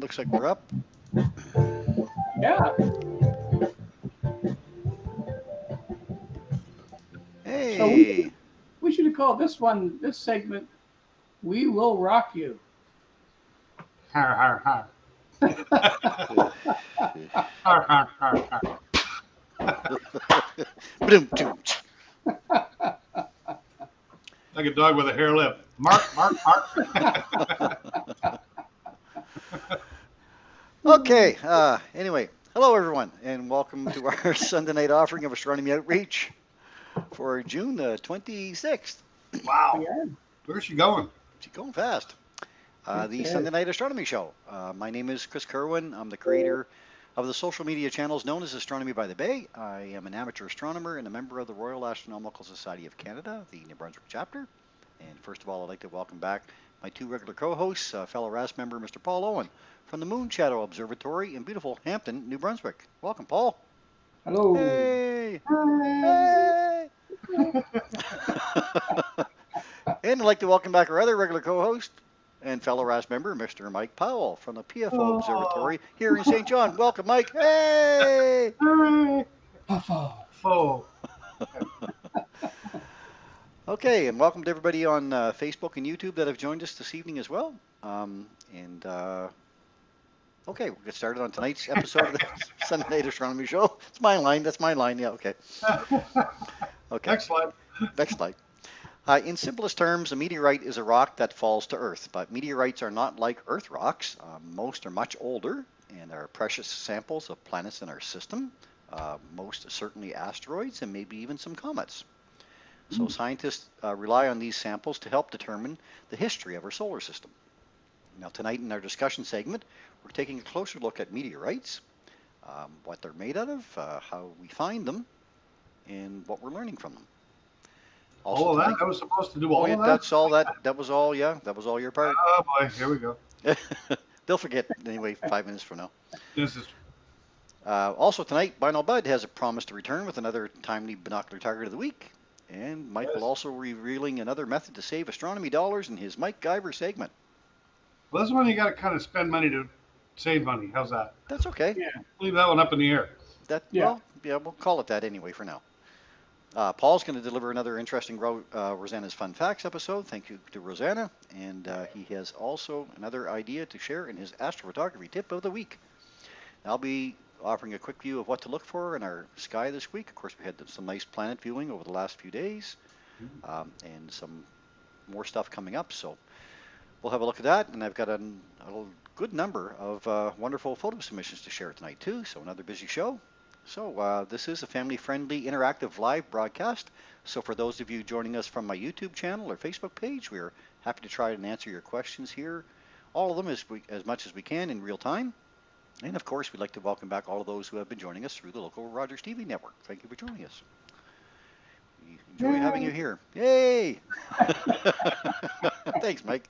looks like we're up. Yeah. Hey. So we should have called this segment, "We Will Rock You." Har, har, har. Har, har, har, har. Like a dog with a hair lip. Mark, mark, mark. Okay. Anyway, hello everyone, and welcome to our Sunday night offering of Astronomy Outreach for June 26th. Wow. Where's she going? She's going fast. The Sunday Night Astronomy Show. My name is Chris Kerwin. I'm the creator of the social media channels known as Astronomy by the Bay. I am an amateur astronomer and a member of the Royal Astronomical Society of Canada, the New Brunswick chapter. And first of all, I'd like to welcome back my two regular co-hosts, fellow RAS member Mr. Paul Owen from the Moon Shadow Observatory in beautiful Hampton, New Brunswick. Welcome, Paul. Hello. Hey. Hey. And I'd like to welcome back our other regular co-host and fellow RAS member, Mr. Mike Powell from the PFO Observatory here in St. John. Welcome, Mike. Hey! Full. Okay, and welcome to everybody on Facebook and YouTube that have joined us this evening as well. Okay, we'll get started on tonight's episode of the Sunday Night Astronomy Show. It's my line. That's my line. Yeah, okay. Okay. Next slide. Next slide. In simplest terms, a meteorite is a rock that falls to Earth, but meteorites are not like Earth rocks. Most are much older and are precious samples of planets in our system, most certainly asteroids and maybe even some comets. So scientists rely on these samples to help determine the history of our solar system. Now tonight in our discussion segment, we're taking a closer look at meteorites, what they're made out of, how we find them, and what we're learning from them. Also all of tonight, that? I was supposed to do all of that? That's all that was all, yeah, that was all your part. Oh boy, here we go. They'll forget anyway 5 minutes from now. This is Also tonight, Benoit Bud has a promise to return with another timely binocular target of the week. And Mike will also revealing another method to save astronomy dollars in his Mike Guyver segment. Well, this one you got to kind of spend money to save money. How's that? That's okay. Yeah. Leave that one up in the air. Well, we'll call it that anyway for now. Paul's going to deliver another interesting Rosanna's Fun Facts episode. Thank you to Rosanna. And he has also another idea to share in his Astrophotography Tip of the week. I'll be offering a quick view of what to look for in our sky this week. Of course, we had some nice planet viewing over the last few days and some more stuff coming up. So we'll have a look at that. And I've got a good number of wonderful photo submissions to share tonight, too. So another busy show. So this is a family-friendly, interactive live broadcast. So for those of you joining us from my YouTube channel or Facebook page, we're happy to try and answer your questions here, all of them as much as we can in real time. And of course, we'd like to welcome back all of those who have been joining us through the local Rogers TV network. Thank you for joining us. We enjoy having you here. Yay! Thanks, Mike.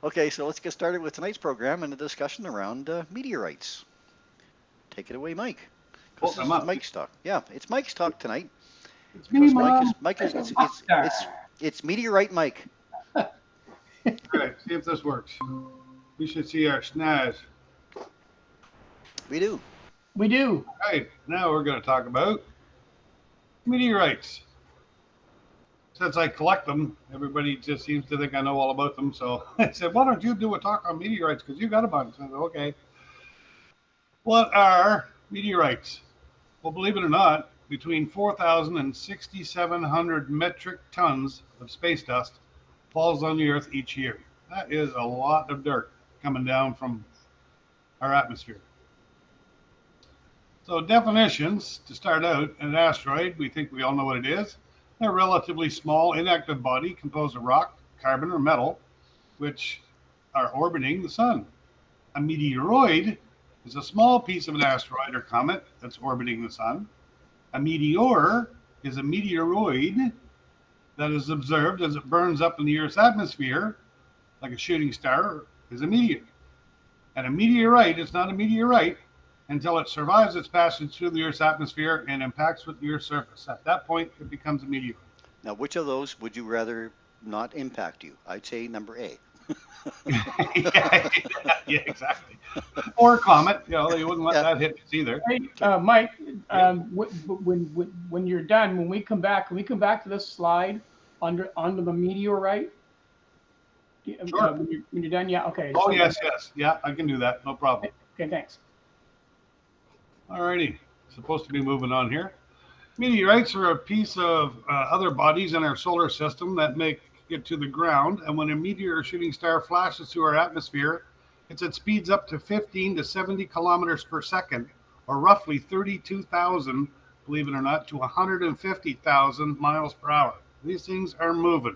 Okay, so let's get started with tonight's program and a discussion around meteorites. Take it away, Mike. This is Mike's talk. Yeah, it's Mike's talk tonight. It's Meteorite Mike. All right, see if this works. We should see our SNAS. We do. We do. All right, now we're going to talk about meteorites. Since I collect them, everybody just seems to think I know all about them. So I said, why don't you do a talk on meteorites? Because you got a bunch. I said, okay. What are meteorites? Well, believe it or not, between 4,000 and 6,700 metric tons of space dust falls on the Earth each year. That is a lot of dirt coming down from our atmosphere. So definitions, to start out, an asteroid, we think we all know what it is. A relatively small, inactive body composed of rock, carbon, or metal, which are orbiting the sun. A meteoroid is a small piece of an asteroid or comet that's orbiting the sun. A meteor is a meteoroid that is observed as it burns up in the Earth's atmosphere, like a shooting star, is a meteor. And a meteorite is not a meteorite until it survives its passage through the Earth's atmosphere and impacts with the Earth's surface. At that point, it becomes a meteor. Now, which of those would you rather not impact you? I'd say number A. yeah, yeah, exactly. Or comet. You know, they wouldn't let that hit us either. Hey, Mike, when you're done, when we come back, can we come back to this slide under the meteorite? Sure. When you're done, yeah, okay. Oh, yes, yes. Yeah, I can do that. No problem. Okay, thanks. Alrighty. Supposed to be moving on here. Meteorites are a piece of other bodies in our solar system that make it to the ground. And when a meteor or shooting star flashes through our atmosphere, it's at speeds up to 15 to 70 kilometers per second, or roughly 32,000, believe it or not, to 150,000 miles per hour. These things are moving.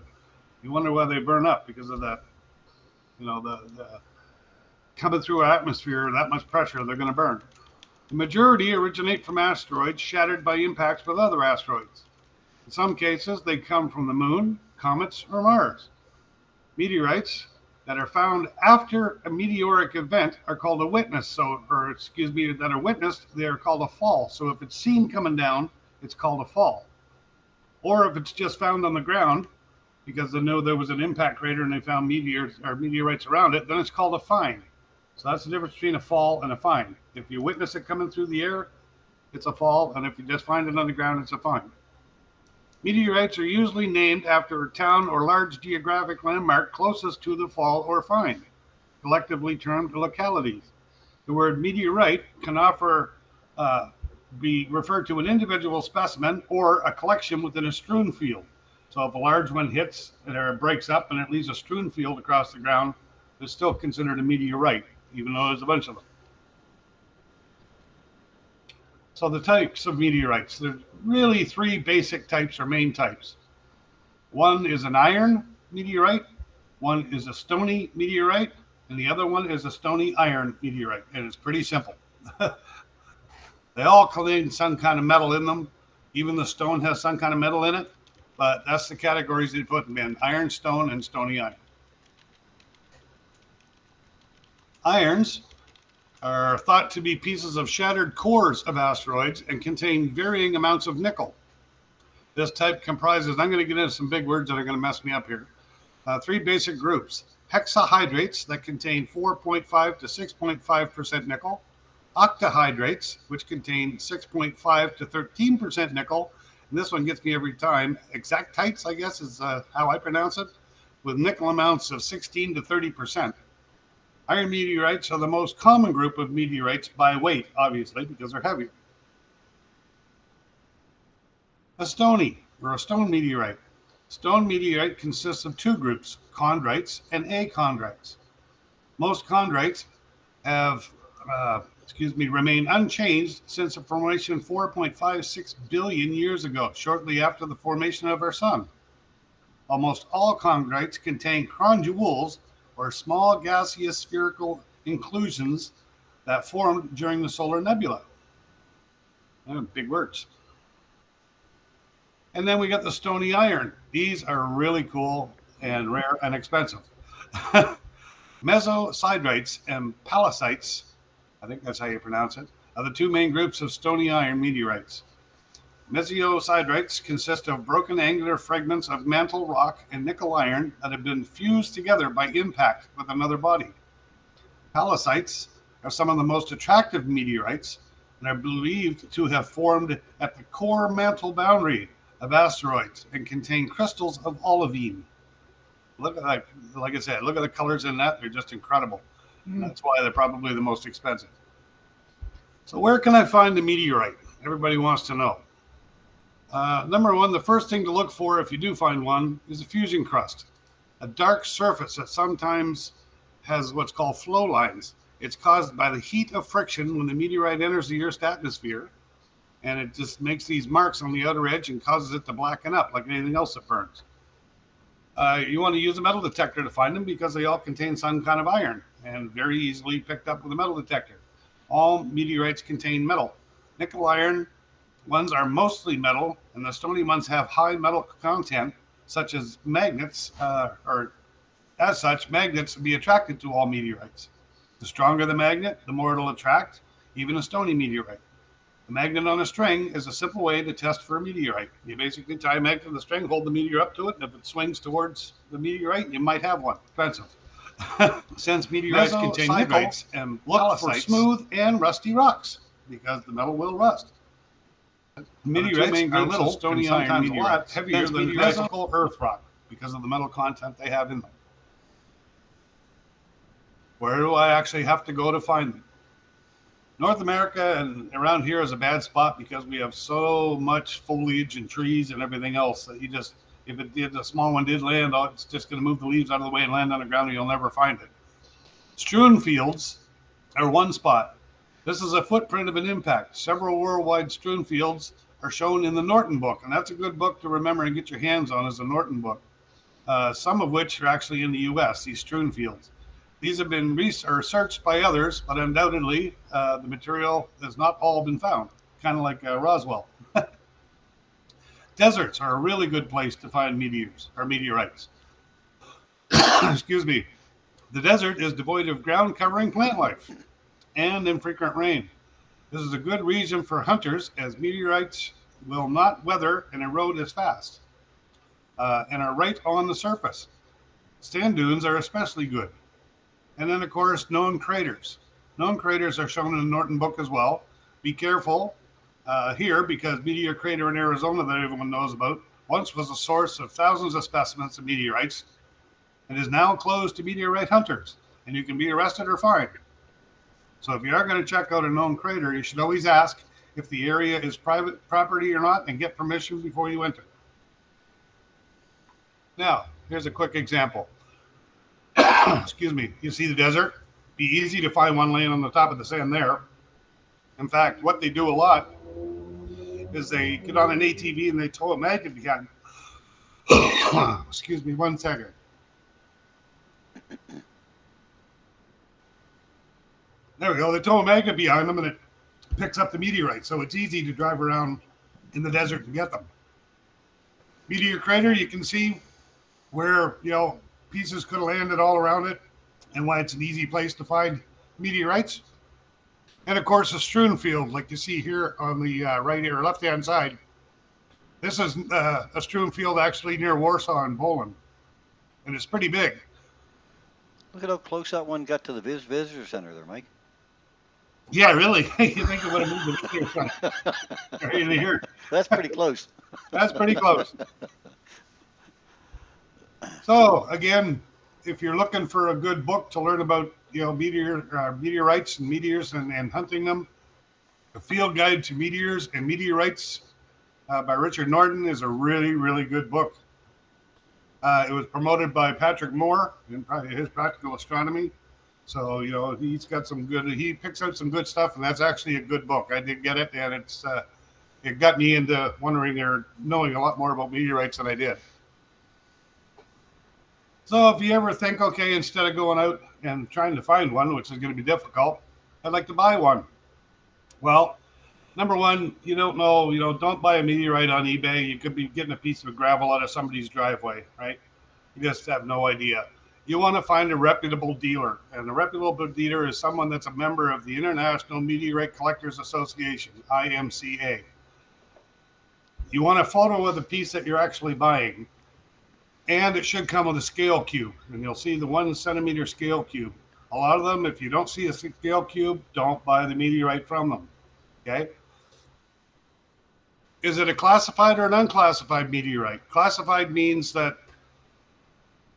You wonder why they burn up, because of that, you know, the coming through our atmosphere, that much pressure, they're going to burn. The majority originate from asteroids shattered by impacts with other asteroids. In some cases, they come from the moon, comets, or Mars. Meteorites that are found after a meteoric event are called a witness. That are witnessed, they are called a fall. So if it's seen coming down, it's called a fall. Or if it's just found on the ground, because they know there was an impact crater and they found meteorites around it, then it's called a find. So that's the difference between a fall and a find. If you witness it coming through the air, it's a fall, and if you just find it on the ground, it's a find. Meteorites are usually named after a town or large geographic landmark closest to the fall or find, collectively termed localities. The word meteorite can be referred to an individual specimen or a collection within a strewn field. So if a large one hits or breaks up and it leaves a strewn field across the ground, it's still considered a meteorite, even though there's a bunch of them. So the types of meteorites, there's really three basic types or main types. One is an iron meteorite, one is a stony meteorite, and the other one is a stony iron meteorite. And it's pretty simple. They all contain some kind of metal in them. Even the stone has some kind of metal in it, but that's the categories they put them in: iron, stone, and stony iron. Irons are thought to be pieces of shattered cores of asteroids and contain varying amounts of nickel. This type comprises, I'm going to get into some big words that are going to mess me up here, three basic groups: hexahydrates that contain 4.5 to 6.5% nickel, octahydrates, which contain 6.5 to 13% nickel, and this one gets me every time, exactites, I guess is how I pronounce it, with nickel amounts of 16 to 30%. Iron meteorites are the most common group of meteorites by weight, obviously, because they're heavier. A stony, or a stone meteorite. Stone meteorite consists of two groups, chondrites and achondrites. Most chondrites have, remain unchanged since the formation 4.56 billion years ago, shortly after the formation of our sun. Almost all chondrites contain chrondules, or small gaseous spherical inclusions that formed during the solar nebula. Big words. And then we got the stony iron. These are really cool and rare and expensive. Mesosidrates and pallasites, I think that's how you pronounce it, are the two main groups of stony iron meteorites. Mesosidrates consist of broken angular fragments of mantle rock and nickel iron that have been fused together by impact with another body. Pallasites are some of the most attractive meteorites and are believed to have formed at the core mantle boundary of asteroids and contain crystals of olivine. Look at that, like I said, look at the colors in that, they're just incredible. That's why they're probably the most expensive. So where can I find the meteorite? Everybody wants to know. Number one, the first thing to look for if you do find one is a fusion crust, a dark surface that sometimes has what's called flow lines. It's caused by the heat of friction when the meteorite enters the Earth's atmosphere, and it just makes these marks on the outer edge and causes it to blacken up like anything else that burns. You want to use a metal detector to find them because they all contain some kind of iron and very easily picked up with a metal detector. All meteorites contain metal. Nickel iron ones are mostly metal, and the stony ones have high metal content, such as magnets, as such, magnets will be attracted to all meteorites. The stronger the magnet, the more it'll attract, even a stony meteorite. A magnet on a string is a simple way to test for a meteorite. You basically tie a magnet to the string, hold the meteor up to it, and if it swings towards the meteorite, you might have one. Expensive. Since meteorites contain nickel and look for smooth and rusty rocks because the metal will rust. Meteorites are little, stony, sometimes a lot heavier than typical Earth rock because of the metal content they have in them. Where do I actually have to go to find them? North America and around here is a bad spot because we have so much foliage and trees and everything else that you just, if a small one did land, it's just going to move the leaves out of the way and land on the ground and you'll never find it. Strewn fields are one spot. This is a footprint of an impact. Several worldwide strewn fields are shown in the Norton book, and that's a good book to remember and get your hands on, is the Norton book. Some of which are actually in the U.S., these strewn fields. These have been researched by others, but undoubtedly the material has not all been found, kind of like Roswell. Deserts are a really good place to find meteors or meteorites. Excuse me. The desert is devoid of ground-covering plant life and infrequent rain. This is a good region for hunters, as meteorites will not weather and erode as fast and are right on the surface. Sand dunes are especially good. And then, of course, known craters. Known craters are shown in the Norton book as well. Be careful here, because Meteor Crater in Arizona that everyone knows about once was a source of thousands of specimens of meteorites and is now closed to meteorite hunters, and you can be arrested or fined. So if you are going to check out a known crater, you should always ask if the area is private property or not and get permission before you enter. Now, here's a quick example. Excuse me. You see the desert? Be easy to find one laying on the top of the sand there. In fact, what they do a lot is they get on an ATV and they tow a magnet behind. Excuse me, 1 second. There we go. They tow a magnet behind them and it picks up the meteorite, so it's easy to drive around in the desert to get them. Meteor crater, you can see where, pieces could have landed all around it and why it's an easy place to find meteorites. And of course, a strewn field, like you see here on the right or left-hand side. This is a strewn field actually near Warsaw and Poland, and it's pretty big. Look at how close that one got to the visitor center there, Mike. Yeah, really. You think it would have moved the visitor center right in here. That's pretty close. That's pretty close. So again, if you're looking for a good book to learn about, meteorites and meteors and hunting them, The Field Guide to Meteors and Meteorites by Richard Norton is a really, really good book. It was promoted by Patrick Moore in his Practical Astronomy. So, he's got he picks out some good stuff, and that's actually a good book. I did get it, and it got me into wondering or knowing a lot more about meteorites than I did. So if you ever think, okay, instead of going out and trying to find one, which is going to be difficult, I'd like to buy one. Well, number one, you don't know, don't buy a meteorite on eBay. You could be getting a piece of gravel out of somebody's driveway, right? You just have no idea. You want to find a reputable dealer, and a reputable dealer is someone that's a member of the International Meteorite Collectors Association, IMCA. You want a photo of the piece that you're actually buying, and it should come with a scale cube, and you'll see the 1 centimeter scale cube. A lot of them, if you don't see a scale cube, don't buy the meteorite from them, okay? Is it a classified or an unclassified meteorite? Classified means that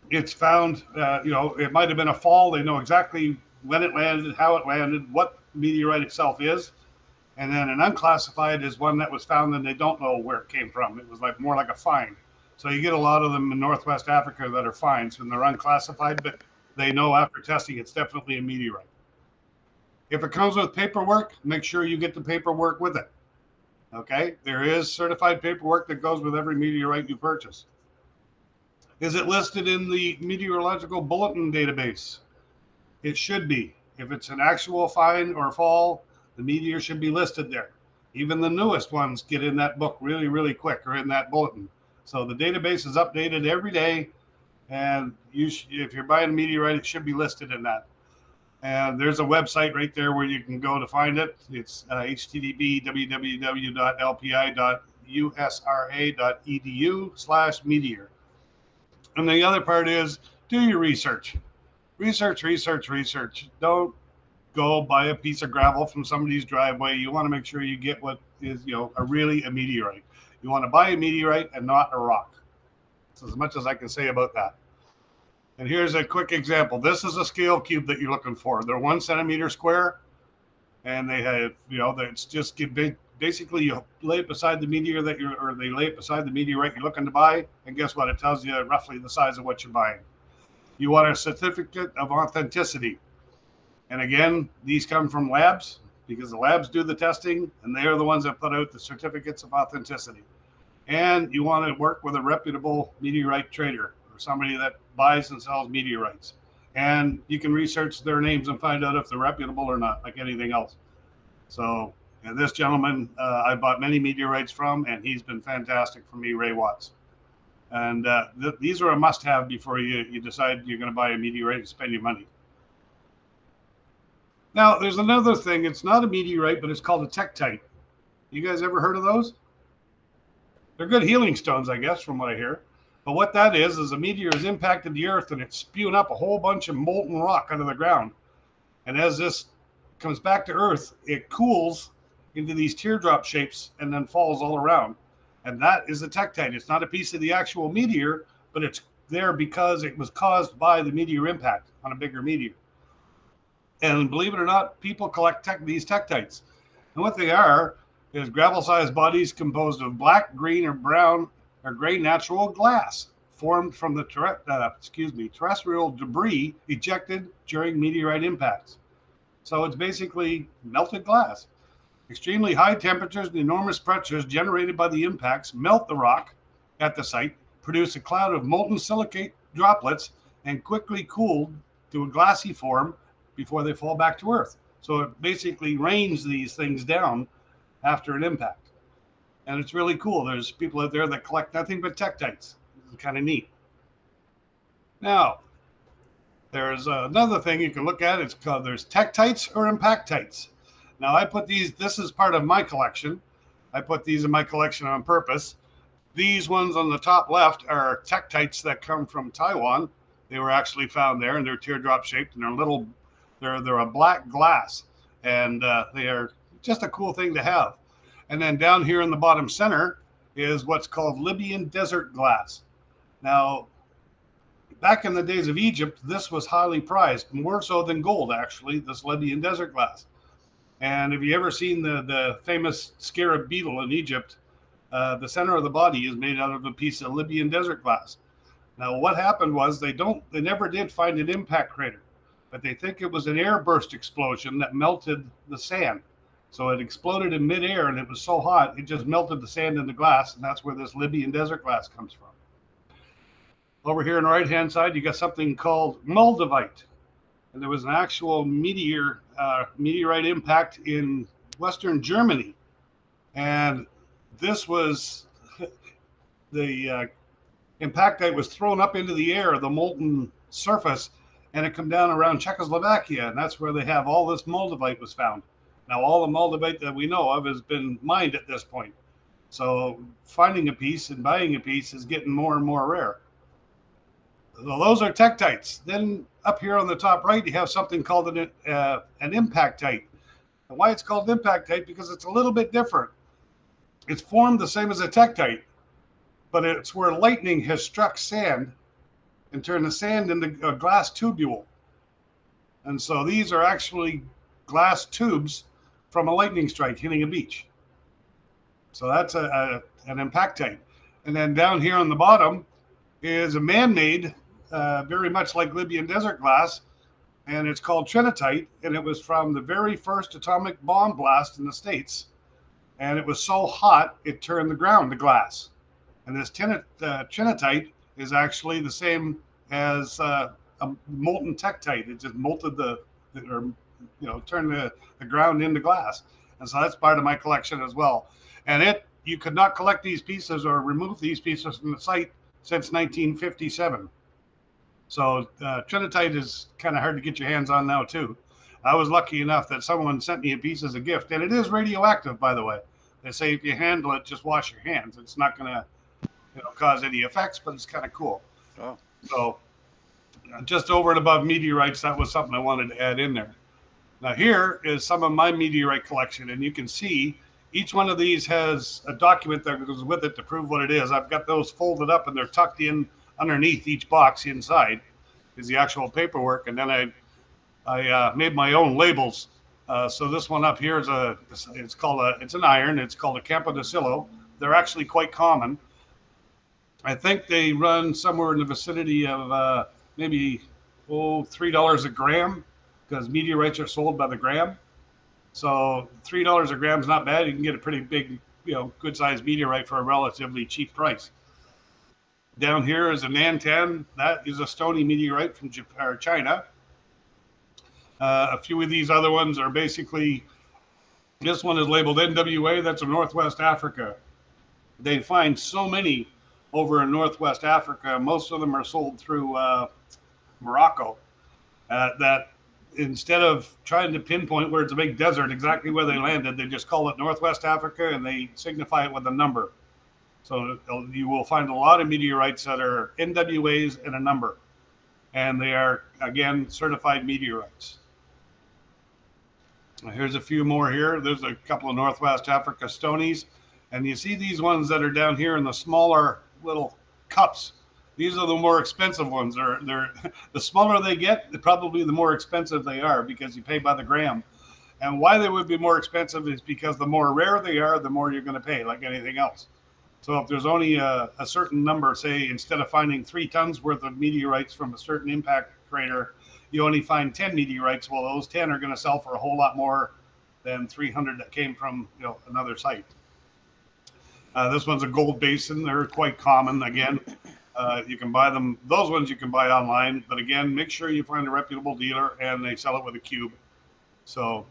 it's found, it might have been a fall. They know exactly when it landed, how it landed, what meteorite itself is. And then an unclassified is one that was found and they don't know where it came from. It was more like a find. So you get a lot of them in Northwest Africa that are finds and they're unclassified, but they know after testing it's definitely a meteorite. If it comes with paperwork, make sure you get the paperwork with it. Okay? There is certified paperwork that goes with every meteorite you purchase. Is it listed in the Meteorological Bulletin database? It should be. If it's an actual find or fall, the meteor should be listed there. Even the newest ones get in that book really, really quick, or in that bulletin. So the database is updated every day, and if you're buying a meteorite, it should be listed in that. And there's a website right there where you can go to find it. It's http www.lpi.usra.edu/meteor. And the other part is do your research. research, research, research. Don't go buy a piece of gravel from somebody's driveway. You want to make sure you get what is, a meteorite. You want to buy a meteorite and not a rock. That's as much as I can say about that. And here's a quick example. This is a scale cube that you're looking for. They're 1 centimeter square, and they have, it's just basically you lay it beside the meteor they lay it beside the meteorite you're looking to buy, and guess what? It tells you roughly the size of what you're buying. You want a certificate of authenticity. And again, these come from labs because the labs do the testing, and they are the ones that put out the certificates of authenticity. And you want to work with a reputable meteorite trader or somebody that buys and sells meteorites. And you can research their names and find out if they're reputable or not, like anything else. So, and this gentleman, I bought many meteorites from, and he's been fantastic for me, Ray Watts. And these are a must-have before you decide you're going to buy a meteorite and spend your money. Now, there's another thing. It's not a meteorite, but it's called a tektite. You guys ever heard of those? They're good healing stones, I guess, from what I hear. But what that is a meteor has impacted the Earth, and it's spewing up a whole bunch of molten rock out of the ground. And as this comes back to Earth, it cools into these teardrop shapes and then falls all around. And that is a tektite. It's not a piece of the actual meteor, but it's there because it was caused by the meteor impact on a bigger meteor. And believe it or not, people collect these tektites. And what they are is gravel-sized bodies composed of black, green, or brown or gray natural glass formed from the terrestrial debris ejected during meteorite impacts. So it's basically melted glass. Extremely high temperatures and enormous pressures generated by the impacts melt the rock at the site, produce a cloud of molten silicate droplets, and quickly cooled to a glassy form before they fall back to Earth. So it basically rains these things down after an impact. And it's really cool. There's people out there that collect nothing but tektites. It's kind of neat. Now, there's another thing you can look at. It's called, there's tektites or impactites. Now, I put these, this is part of my collection. I put these in my collection on purpose. These ones on the top left are tektites that come from Taiwan. They were actually found there, and they're teardrop shaped, and they're a black glass, and they are just a cool thing to have. And then down here in the bottom center is what's called Libyan desert glass. Now, back in the days of Egypt, this was highly prized, more so than gold, actually, this Libyan desert glass. And have you ever seen the famous scarab beetle in Egypt? The center of the body is made out of a piece of Libyan desert glass. Now, what happened was they never did find an impact crater, but they think it was an airburst explosion that melted the sand. So it exploded in midair, and it was so hot, it just melted the sand in the glass, and that's where this Libyan desert glass comes from. Over here on the right-hand side, you got something called Moldavite. And there was an actual meteorite impact in Western Germany. And this was, the impactite was thrown up into the air, the molten surface, and it come down around Czechoslovakia, and that's where they have all this Moldavite was found. Now, all the Moldavite that we know of has been mined at this point. So finding a piece and buying a piece is getting more and more rare. So those are tektites. Then up here on the top right, you have something called an impactite. And why it's called impactite? Because it's a little bit different. It's formed the same as a tektite, but it's where lightning has struck sand and turned the sand into a glass tubule. And so these are actually glass tubes from a lightning strike hitting a beach. So that's an impactite. And then down here on the bottom is a man-made, very much like Libyan desert glass, and it's called Trinite, and it was from the very first atomic bomb blast in the States. And it was so hot, it turned the ground to glass. And this Trinite is actually the same as a molten tektite. It just melted turned the ground into glass. And so that's part of my collection as well. And you could not collect these pieces or remove these pieces from the site since 1957. So Trinite is kind of hard to get your hands on now too. I was lucky enough that someone sent me a piece as a gift, and it is radioactive, by the way. They say if you handle it, just wash your hands. It's not going to cause any effects, but it's kind of cool. Oh. So just over and above meteorites, that was something I wanted to add in there. Now here is some of my meteorite collection, and you can see each one of these has a document that goes with it to prove what it is. I've got those folded up and they're tucked in underneath each box inside is the actual paperwork. And then I made my own labels. So this one up here is it's an iron. It's called a Campodosillo. They're actually quite common. I think they run somewhere in the vicinity of maybe $3 a gram, because meteorites are sold by the gram. So $3 a gram is not bad. You can get a pretty big, good sized meteorite for a relatively cheap price. Down here is a Nantan. That is a stony meteorite from Japan, or China. A few of these other ones are basically, this one is labeled NWA. That's in Northwest Africa. They find so many over in Northwest Africa. Most of them are sold through Morocco. That instead of trying to pinpoint where it's a big desert, exactly where they landed, they just call it Northwest Africa and they signify it with a number. So you will find a lot of meteorites that are NWAs and a number. And they are, again, certified meteorites. Here's a few more here. There's a couple of Northwest Africa stonies. And you see these ones that are down here in the smaller little cups. These are the more expensive ones. They're the smaller they get, probably the more expensive they are, because you pay by the gram. And why they would be more expensive is because the more rare they are, the more you're going to pay, like anything else. So if there's only a certain number, say instead of finding 3 tons worth of meteorites from a certain impact crater, you only find 10 meteorites. Well, those 10 are going to sell for a whole lot more than 300 that came from another site. This one's a gold basin. They're quite common. Again, you can buy them. Those ones you can buy online. But again, make sure you find a reputable dealer and they sell it with a cube. So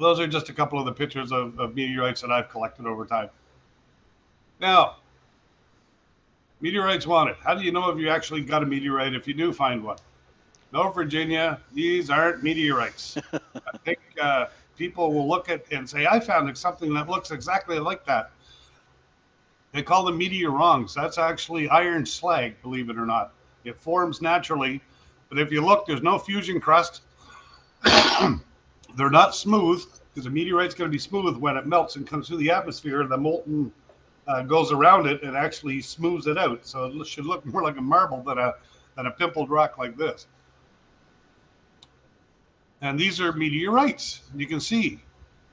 those are just a couple of the pictures of meteorites that I've collected over time. Now, meteorites wanted. How do you know if you actually got a meteorite if you do find one? No, Virginia, these aren't meteorites. I think people will look at and say, I found something that looks exactly like that. They call them meteorongs. That's actually iron slag, believe it or not. It forms naturally, but if you look, there's no fusion crust. They're not smooth, because a meteorite's going to be smooth when it melts and comes through the atmosphere. The molten goes around it and actually smooths it out. So it should look more like a marble than a pimpled rock like this. And these are meteorites. You can see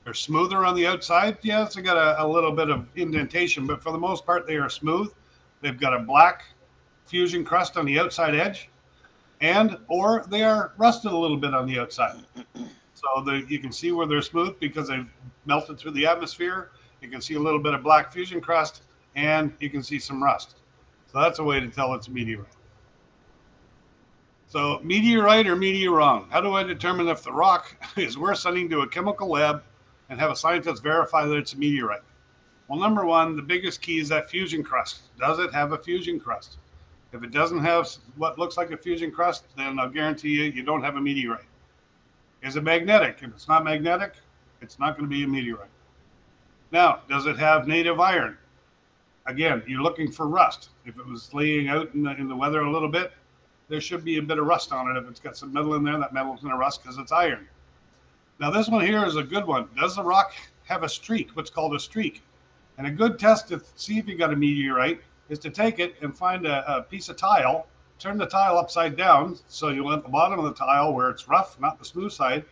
they're smoother on the outside. Yes, they got a little bit of indentation, but for the most part, they are smooth. They've got a black fusion crust on the outside edge, or they are rusted a little bit on the outside. So you can see where they're smooth because they've melted through the atmosphere. You can see a little bit of black fusion crust, and you can see some rust. So that's a way to tell it's a meteorite. So meteorite or meteorong? How do I determine if the rock is worth sending to a chemical lab and have a scientist verify that it's a meteorite? Well, number one, the biggest key is that fusion crust. Does it have a fusion crust? If it doesn't have what looks like a fusion crust, then I'll guarantee you don't have a meteorite. Is it magnetic? If it's not magnetic, it's not going to be a meteorite. Now, does it have native iron? Again, you're looking for rust. If it was laying out in the weather a little bit, there should be a bit of rust on it. If it's got some metal in there, that metal's going to rust because it's iron. Now, this one here is a good one. Does the rock have a streak, what's called a streak? And a good test to see if you got a meteorite is to take it and find a piece of tile, turn the tile upside down, so you want the bottom of the tile where it's rough, not the smooth side,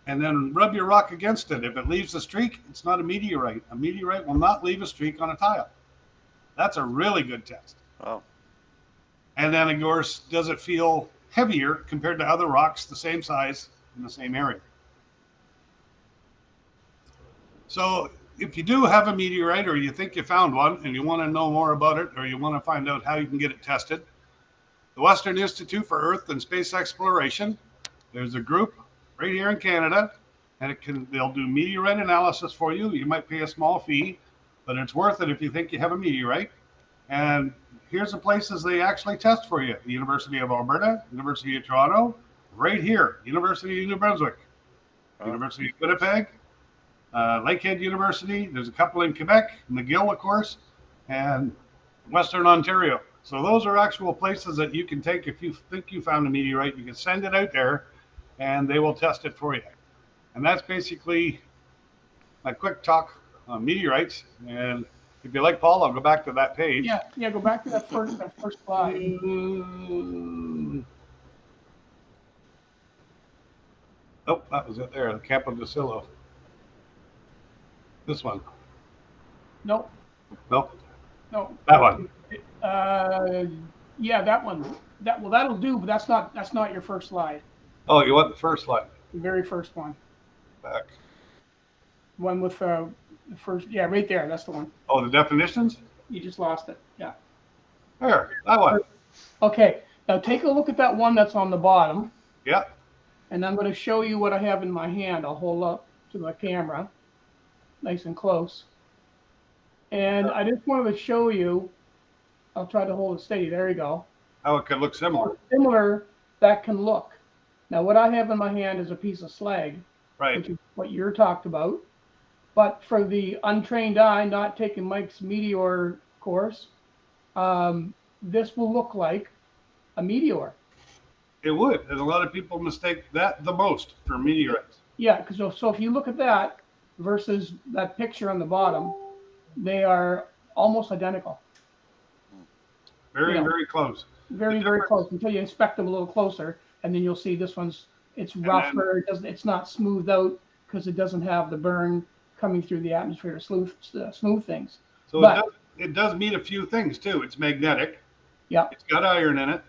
and then rub your rock against it. If it leaves a streak, it's not a meteorite. A meteorite will not leave a streak on a tile. That's a really good test. Wow. And then, of course, does it feel heavier compared to other rocks the same size in the same area? So if you do have a meteorite, or you think you found one and you want to know more about it, or you want to find out how you can get it tested, the Western Institute for Earth and Space Exploration, there's a group right here in Canada, and they'll do meteorite analysis for you. You might pay a small fee, but it's worth it if you think you have a meteorite. And here's the places they actually test for you: the University of Alberta, University of Toronto, right here, University of New Brunswick, University of Winnipeg, Lakehead University. There's a couple in Quebec, McGill, of course, and Western Ontario. So those are actual places that you can take if you think you found a meteorite. You can send it out there, and they will test it for you. And that's basically my quick talk on meteorites. And if you like, Paul, I'll go back to that page. Yeah, go back to that first slide. Oh, that was it there, the Campo de Silo. This one. Nope. Nope. No. That one. Yeah, that one. That'll do, but that's not your first slide. Oh, you want the first slide? The very first one. Back. One with the first. Yeah, right there. That's the one. Oh, the definitions? You just lost it. Yeah. There, that one. Okay. Now take a look at that one that's on the bottom. Yeah. And I'm going to show you what I have in my hand. I'll hold up to the camera, nice and close. And I just wanted to show you. I'll try to hold it steady. There you go. How it could look similar. How similar that can look. Now, what I have in my hand is a piece of slag, Right. which is what you're talked about. But for the untrained eye, not taking Mike's meteor course, this will look like a meteor. It would. And a lot of people mistake that the most for meteorites. Yeah, because so if you look at that versus that picture on the bottom, they are almost identical. Very, Yeah. very close. Very, very close until you inspect them a little closer, and then you'll see this one's it's rougher. It's not smoothed out because it doesn't have the burn coming through the atmosphere to smooth things. So But- it does meet a few things too. It's magnetic. Yeah. It's got iron in it.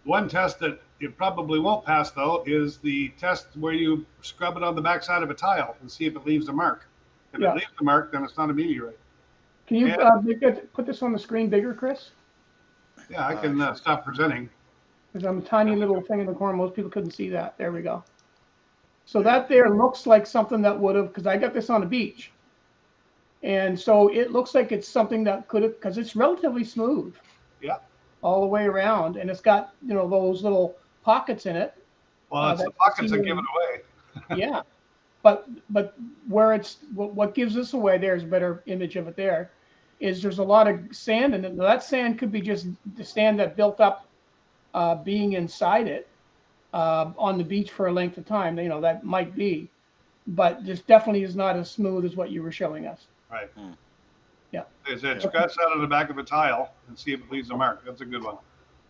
One test that it probably won't pass though is the test where you scrub it on the backside of a tile and see if it leaves a mark. If Yeah. it leaves a mark, then it's not a meteorite. Can you Yeah. put this on the screen bigger, Chris? Yeah, I can stop presenting. Because I'm a tiny little thing in the corner. Most people couldn't see that. There we go. So that there looks like something that would have, because I got this on the beach. And so it looks like it's something that could have, because it's relatively smooth. Yeah. All the way around. And it's got, those little pockets in it. Well, it's the that's pockets that seen- give it away. Yeah. But where it's, what gives this away, there's a better image of it there, is there's a lot of sand in it. Now, that sand could be just the sand that built up being inside it on the beach for a length of time. That might be. But this definitely is not as smooth as what you were showing us. Right. Yeah. They said scratch that on the back of a tile and see if it leaves a mark. That's a good one.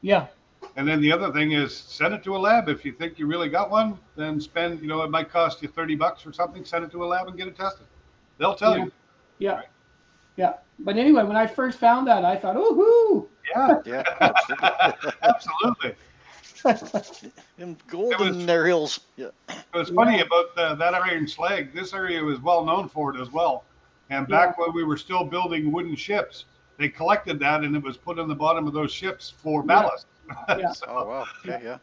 Yeah. And then the other thing is send it to a lab. If you think you really got one, then spend, it might cost you $30 or something. Send it to a lab and get it tested. They'll tell you. Yeah. Right. Yeah. But anyway, when I first found that, I thought, ooh, Yeah, Yeah, absolutely. absolutely. Them golden their hills. Yeah. It was funny about that iron slag. This area was well known for it as well. And back when we were still building wooden ships, they collected that and it was put in the bottom of those ships for ballast. Yeah. Oh wow. Okay, yeah.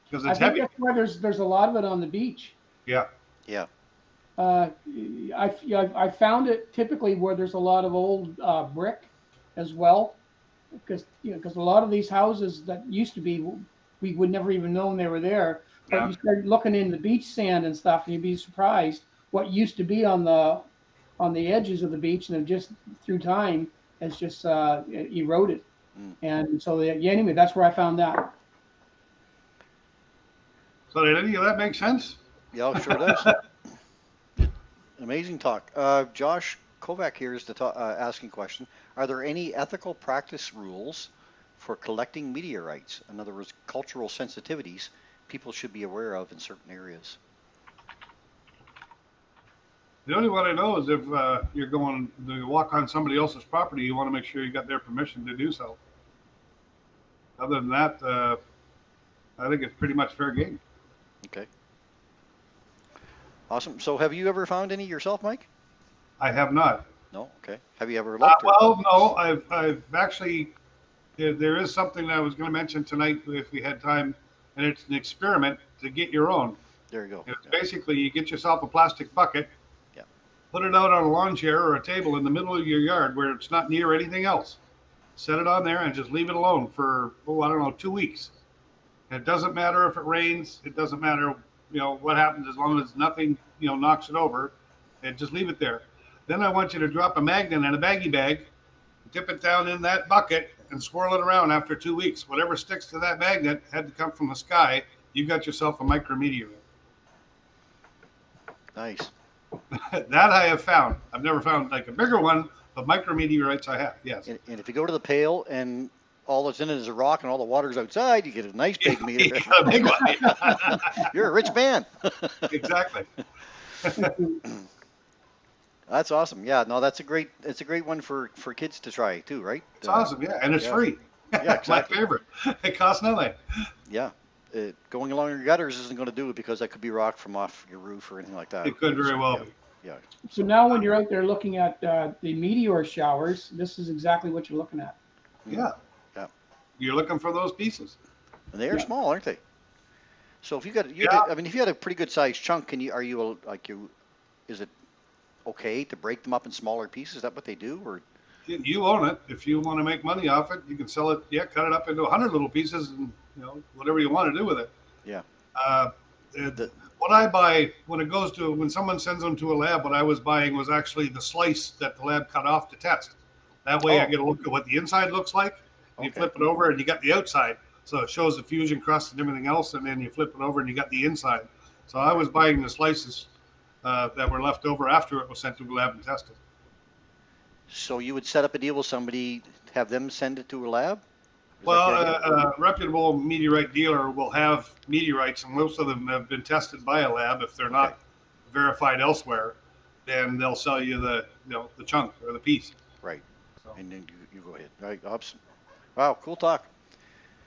Because I it's think heavy. that's why there's a lot of it on the beach. Yeah. Yeah. I found it typically where there's a lot of old brick as well, because a lot of these houses that used to be, we would never even known they were there. But Yeah. you start looking in the beach sand and stuff, and you'd be surprised what used to be on the edges of the beach, and it just through time has just eroded. And so anyway, that's where I found that. So did any of that make sense? Yeah, sure does. Amazing talk. Josh Kovac here is asking a question. Are there any ethical practice rules for collecting meteorites? In other words, cultural sensitivities people should be aware of in certain areas? The only one I know is if you're going to walk on somebody else's property, you want to make sure you got their permission to do so. Other than that, I think it's pretty much fair game. Okay. Awesome. So have you ever found any yourself, Mike? I have not. No? Okay. Have you ever looked? Well, no, I've actually, there is something that I was going to mention tonight if we had time, and it's an experiment to get your own. There you go. It's basically you get yourself a plastic bucket, put it out on a lawn chair or a table in the middle of your yard where it's not near anything else. Set it on there and just leave it alone for, 2 weeks. And it doesn't matter if it rains. It doesn't matter, what happens as long as nothing, knocks it over. And just leave it there. Then I want you to drop a magnet in a baggie bag dip it down in that bucket, and swirl it around after 2 weeks. Whatever sticks to that magnet had to come from the sky. You got yourself a micrometeorite. Nice. That I have found. I've never found like a bigger one, but micrometeorites I have, yes. And if you go to the pail and all that's in it is a rock and all the water's outside, you get a nice big You meteor. got a big one. You're a rich man. Exactly. That's awesome. Yeah, no, it's a great one for kids to try too, right? It's awesome, yeah, and it's yeah. free. Yeah, exactly. My favorite. It costs nothing. Yeah. Going along your gutters isn't going to do it because that could be rock from off your roof or anything like that. It could very well be. Yeah. So now when you're out there looking at the meteor showers, this is exactly what you're looking at. Yeah. Yeah. You're looking for those pieces. And they are Yeah. small, aren't they? So if you got, I mean, if you had a pretty good sized chunk, is it okay to break them up in smaller pieces? Is that what they do, or? You own it. If you want to make money off it, you can sell it. Yeah, cut it up into 100 little pieces, and whatever you want to do with it. Yeah. What I buy when someone sends them to a lab, what I was buying was actually the slice that the lab cut off to test. That way, I get a look at what the inside looks like. And you flip it over, and you got the outside, so it shows the fusion crust and everything else. And then you flip it over, and you got the inside. So I was buying the slices that were left over after it was sent to the lab and tested. So you would set up a deal with somebody, have them send it to a lab? Well, a reputable meteorite dealer will have meteorites, and most of them have been tested by a lab. If they're not verified elsewhere, then they'll sell you the chunk or the piece. Right. So. And then you go ahead. Right. Awesome. Wow. Cool talk.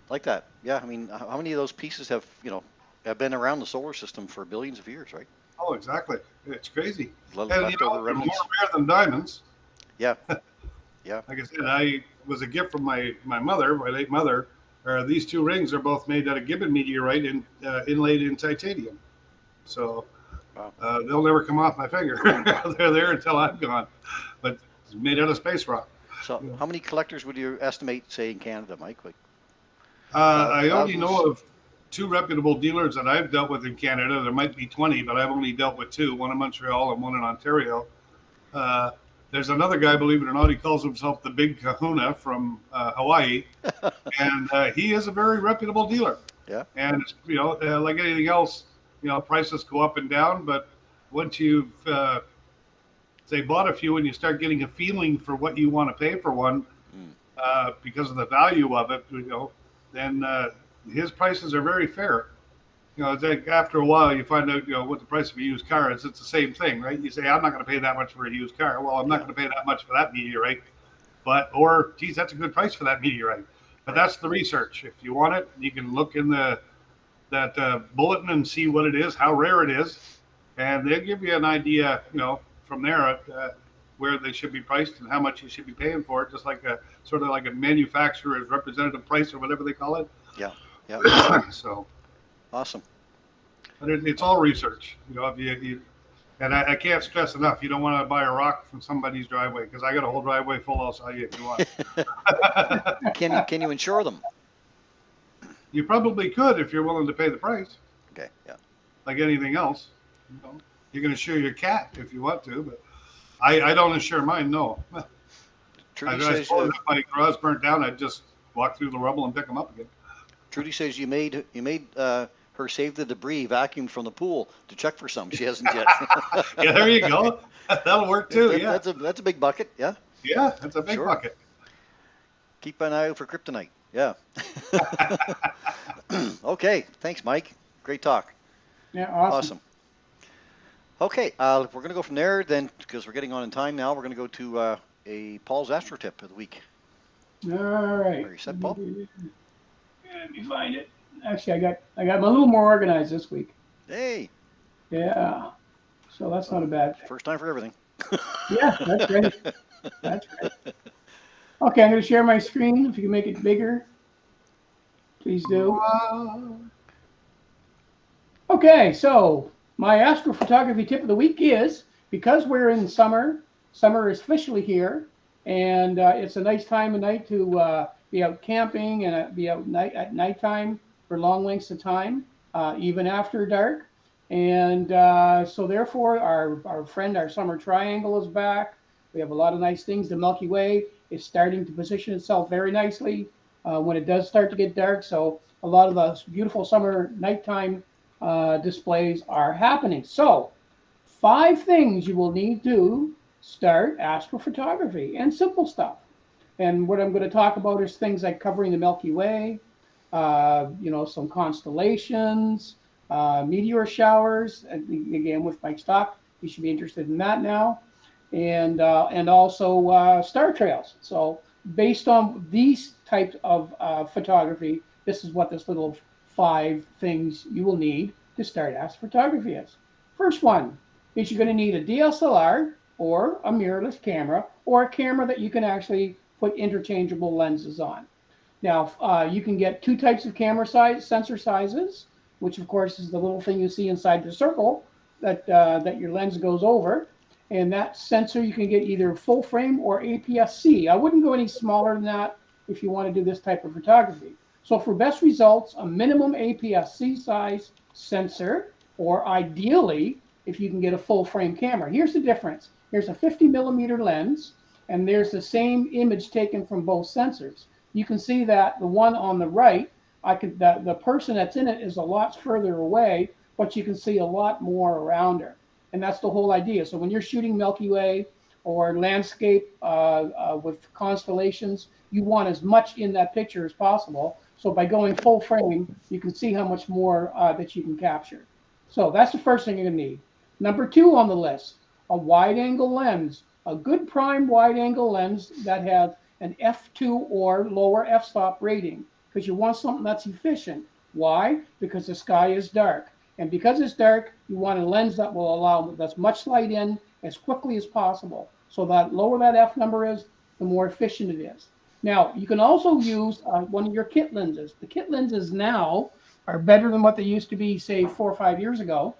Like that. Yeah. I mean, how many of those pieces have been around the solar system for billions of years, right? Oh, exactly. It's crazy. And They're more rare than diamonds. Yeah. Yeah. Like I said, I was a gift from my mother, my late mother. These two rings are both made out of Gibbon meteorite and inlaid in titanium. So they'll never come off my finger. They're there until I'm gone. But it's made out of space rock. So how many collectors would you estimate, say, in Canada, Mike? I only know of 2 reputable dealers that I've dealt with in Canada. There might be 20, but I've only dealt with 2, one in Montreal and one in Ontario. There's another guy, believe it or not, he calls himself the Big Kahuna from Hawaii, and he is a very reputable dealer. Yeah. And like anything else, prices go up and down. But once you've say bought a few and you start getting a feeling for what you want to pay for one, because of the value of it, then his prices are very fair. It's like after a while you find out, what the price of a used car is. It's the same thing, right? You say, I'm not going to pay that much for a used car. Well, I'm not going to pay that much for that meteorite, or geez, that's a good price for that meteorite. But that's the research. If you want it, you can look in that bulletin and see what it is, how rare it is, and they'll give you an idea, from there where they should be priced and how much you should be paying for it. Just like sort of like a manufacturer's representative price or whatever they call it. Yeah. Yeah. So. Awesome. But it's all research, and I can't stress enough. You don't want to buy a rock from somebody's driveway, because I got a whole driveway full. I'll sell you if you want. Can you insure them? You probably could if you're willing to pay the price. Okay. Yeah. Like anything else, you can insure your cat if you want to, but I don't insure mine. No. Trudy I says suppose if my garage burnt down, I'd just walk through the rubble and pick them up again. Trudy says you made her save the debris, vacuum from the pool to check for some. She hasn't yet. Yeah, there you go. That'll work too. Yeah, that's a big bucket. Yeah. Yeah, that's a big bucket. Keep an eye out for kryptonite. Yeah. Okay. Thanks, Mike. Great talk. Yeah. Awesome. Okay. We're gonna go from there then, because we're getting on in time now. We're gonna go to a Paul's Astro Tip of the week. All right. Are you set, Paul? Let me find it. Actually, I got a little more organized this week. Hey. Yeah. So that's not a bad thing. First time for everything. Yeah, that's great. That's great. Okay, I'm going to share my screen. If you can make it bigger, please do. Okay, so my astrophotography tip of the week is, because we're in summer is officially here, and it's a nice time of night to be out camping and be out at nighttime for long lengths of time, even after dark. And so therefore, our friend, our summer triangle is back. We have a lot of nice things. The Milky Way is starting to position itself very nicely when it does start to get dark. So a lot of those beautiful summer nighttime displays are happening. So 5 things you will need to start astrophotography, and simple stuff. And what I'm going to talk about is things like covering the Milky Way, some constellations, meteor showers. Again, with my stock, you should be interested in that now, and also star trails. So based on these types of photography, this is what this little 5 things you will need to start astrophotography is. First one is you're going to need a DSLR or a mirrorless camera, or a camera that you can actually put interchangeable lenses on. Now, you can get 2 types of camera size, sensor sizes, which of course is the little thing you see inside the circle that your lens goes over. And that sensor you can get either full frame or APS-C. I wouldn't go any smaller than that if you want to do this type of photography. So for best results, a minimum APS-C size sensor, or ideally, if you can get a full frame camera. Here's the difference. Here's a 50mm lens, and there's the same image taken from both sensors. You can see that the one on the right, the person that's in it is a lot further away, but you can see a lot more around her. And that's the whole idea. So when you're shooting Milky Way or landscape with constellations, you want as much in that picture as possible. So by going full frame, you can see how much more that you can capture. So that's the first thing you're going to need. Number 2 on the list, a wide-angle lens, a good prime wide-angle lens that has an f2 or lower f-stop rating, because you want something that's efficient. Why? Because the sky is dark. And because it's dark, you want a lens that will allow as much light in as quickly as possible. So that lower that f number is, the more efficient it is. Now, you can also use one of your kit lenses. The kit lenses now are better than what they used to be, say, 4 or 5 years ago.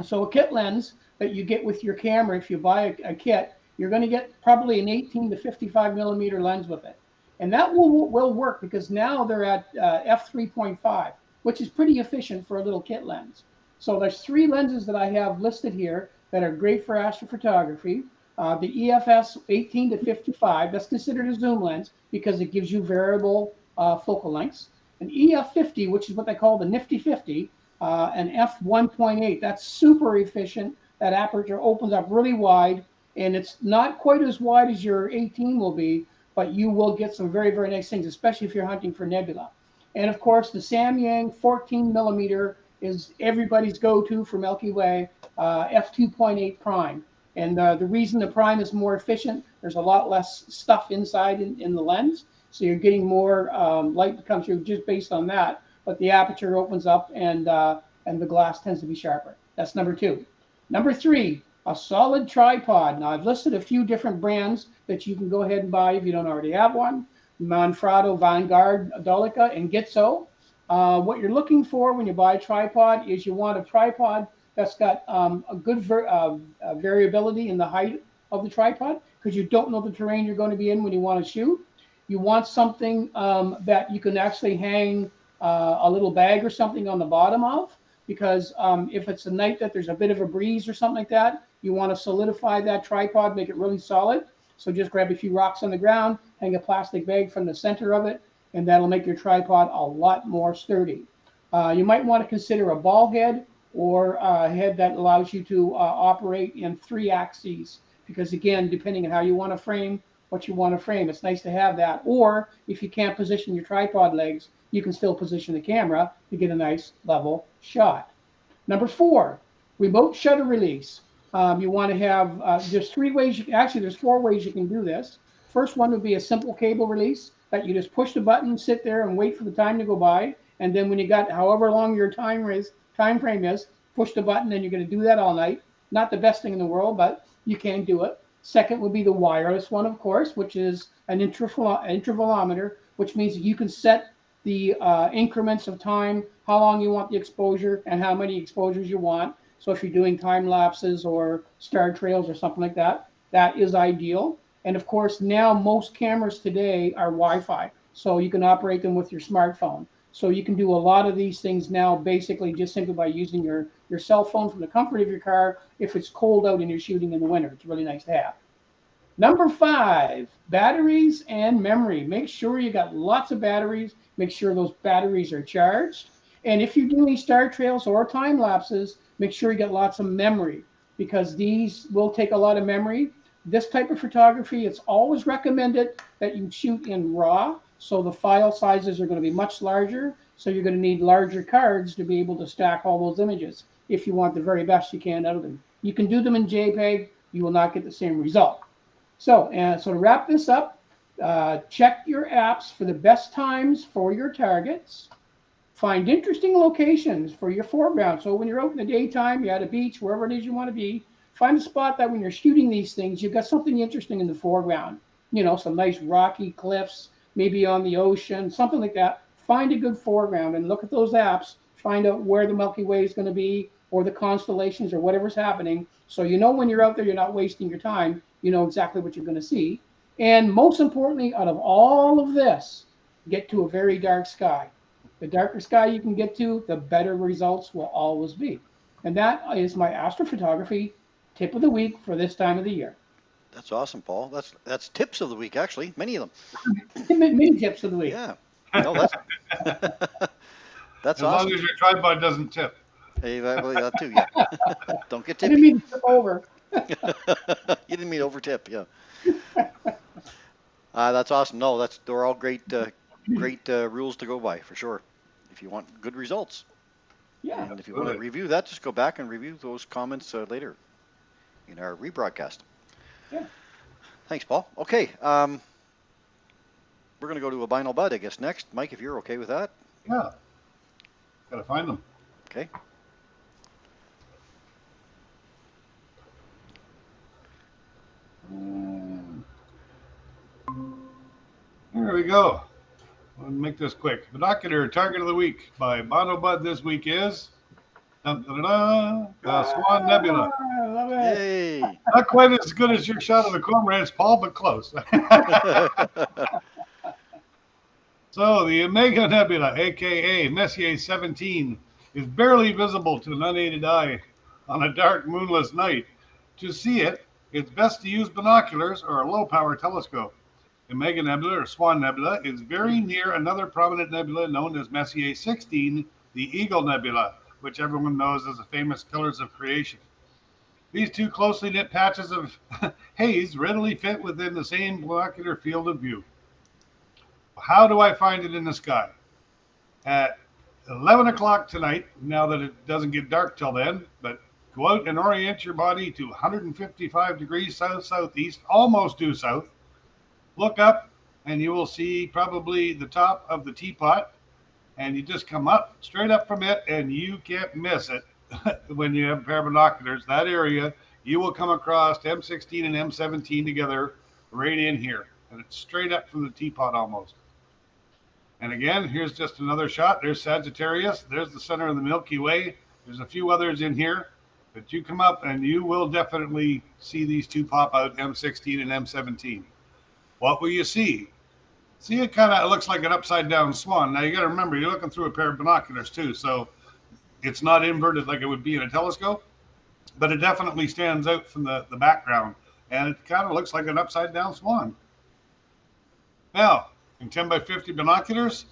So a kit lens that you get with your camera, if you buy a kit, you're going to get probably an 18 to 55mm lens with it. And that will work because now they're at f3.5, which is pretty efficient for a little kit lens. So there's 3 lenses that I have listed here that are great for astrophotography. The EFS 18 to 55, that's considered a zoom lens because it gives you variable focal lengths. An EF50, which is what they call the nifty 50, an f1.8, that's super efficient. That aperture opens up really wide, and it's not quite as wide as your 18 will be, but you will get some very, very nice things, especially if you're hunting for nebula. And of course, the Samyang 14mm is everybody's go-to for Milky Way, f2.8 prime. And the reason the prime is more efficient, there's a lot less stuff inside in the lens, so you're getting more light that comes through just based on that. But the aperture opens up, and the glass tends to be sharper. That's number 2. Number 3, a solid tripod. Now, I've listed a few different brands that you can go ahead and buy if you don't already have one. Manfrotto, Vanguard, Dolica, and Gitzo. What you're looking for when you buy a tripod is you want a tripod that's got a good variability in the height of the tripod, because you don't know the terrain you're going to be in when you want to shoot. You want something that you can actually hang a little bag or something on the bottom of, because if it's a night that there's a bit of a breeze or something like that, you want to solidify that tripod, make it really solid. So just grab a few rocks on the ground, hang a plastic bag from the center of it, and that'll make your tripod a lot more sturdy. You might want to consider a ball head, or a head that allows you to operate in 3 axes, because again, depending on how you want to frame what you want to frame, it's nice to have that. Or if you can't position your tripod legs, you can still position the camera to get a nice level shot. Number 4, remote shutter release. You want to have, there's 3 ways, there's 4 ways you can do this. First one would be a simple cable release that you just push the button, sit there and wait for the time to go by. And then when you got however long your time frame is, push the button, and you're going to do that all night. Not the best thing in the world, but you can do it. Second would be the wireless one, of course, which is an intervalometer, which means that you can set the increments of time, how long you want the exposure, and how many exposures you want. So if you're doing time lapses or star trails or something like that, that is ideal. And of course, now most cameras today are Wi-Fi, so you can operate them with your smartphone. So you can do a lot of these things now basically just simply by using your cell phone from the comfort of your car if it's cold out and you're shooting in the winter. It's really nice to have. Number 5, batteries and memory. Make sure you got lots of batteries. Make sure those batteries are charged. And if you're doing star trails or time lapses, make sure you get lots of memory because these will take a lot of memory. This type of photography, it's always recommended that you shoot in RAW. So the file sizes are going to be much larger. So you're going to need larger cards to be able to stack all those images if you want the very best you can out of them. You can do them in JPEG. You will not get the same result. So to wrap this up, check your apps for the best times for your targets. Find interesting locations for your foreground. So when you're out in the daytime, you're at a beach, wherever it is you want to be, find a spot that when you're shooting these things, you've got something interesting in the foreground. You know, some nice rocky cliffs, maybe on the ocean, something like that. Find a good foreground and look at those apps. Find out where the Milky Way is going to be or the constellations or whatever's happening. So you know when you're out there, you're not wasting your time. You know exactly what you're going to see. And most importantly, out of all of this, get to a very dark sky. The darker sky you can get to, the better results will always be. And that is my astrophotography tip of the week for this time of the year. That's awesome, Paul. That's tips of the week, actually. Many of them. Many tips of the week. Yeah. No, that's As awesome. long as your tripod doesn't tip. Hey, that too, yeah. Don't get I didn't tippy. mean to tip over. You didn't mean over tip, yeah. That's awesome. No, they're all great rules to go by for sure. If you want good results. Yeah. And if you want to review that, just go back and review those comments later in our rebroadcast. Yeah. Thanks, Paul. Okay. We're going to go to albino bud, I guess, next. Mike, if you're okay with that. Yeah. Gotta find them. Okay. Here we go. I'll make this quick. Binocular target of the week by Bono Bud this week is the Swan Nebula. I love it. Yay. Not quite as good as your shot of the cormorants, Paul, but close. So the Omega Nebula, aka Messier 17, is barely visible to an unaided eye on a dark, moonless night. To see it, it's best to use binoculars or a low-power telescope. The Omega Nebula, or Swan Nebula, is very near another prominent nebula known as Messier 16, the Eagle Nebula, which everyone knows as the famous Pillars of Creation. These two closely knit patches of haze readily fit within the same binocular field of view. How do I find it in the sky? At 11 o'clock tonight, now that it doesn't get dark till then, but go out and orient your body to 155 degrees south-southeast, almost due south. Look up, and you will see probably the top of the teapot, and you just come up, straight up from it, and you can't miss it when you have a pair of binoculars. That area, you will come across M16 and M17 together right in here, and it's straight up from the teapot almost. And again, here's just another shot. There's Sagittarius. There's the center of the Milky Way. There's a few others in here, but you come up, and you will definitely see these two pop out, M16 and M17. What will you see? See, it kind of looks like an upside down swan. Now you got to remember, you're looking through a pair of binoculars too, so it's not inverted like it would be in a telescope, but it definitely stands out from the background, and it kind of looks like an upside down swan. Now, in 10 by 50 binoculars,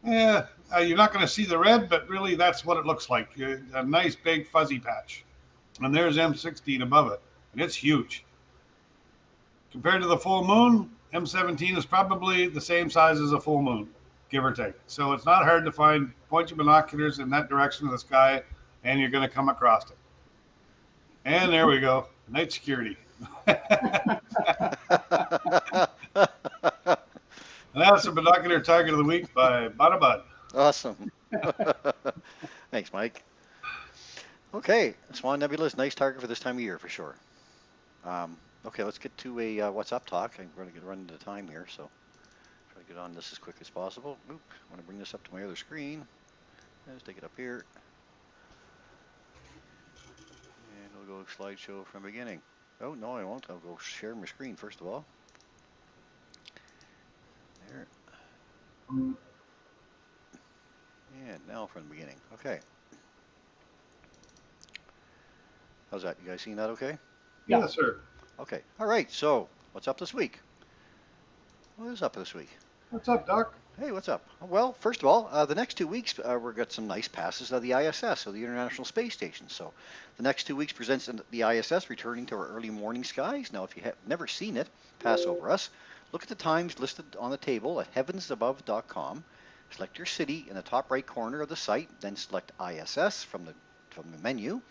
you're not going to see the red, but really that's what it looks like, a nice big fuzzy patch. And there's M16 above it, and it's huge. Compared to the full moon, M17 is probably the same size as a full moon, give or take. So it's not hard to find. Point your binoculars in that direction of the sky, and you're going to come across it. And there we go, night security. And that's the binocular target of the week by Bud. Awesome. Thanks, Mike. Okay, Swan Nebula is a nice target for this time of year for sure. Okay, let's get to a what's up talk. I'm going to run into time here, so try to get on this as quick as possible. Oop, I want to bring this up to my other screen. Let's take it up here. And we'll go slideshow from beginning. Oh, no, I won't. I'll go share my screen first of all. There. And now from the beginning. Okay. How's that? You guys seeing that okay? Yes, sir. Okay. All right. So What's up this week? What is up this week? What's up, Doc? Hey, what's up? Well, first of all, the next 2 weeks we've got some nice passes of the ISS, so the International Space Station. So the next 2 weeks presents the ISS returning to our early morning skies. Now, if you have never seen it pass over us, look at the times listed on the table at heavensabove.com. Select your city in the top right corner of the site, then select ISS from the menu.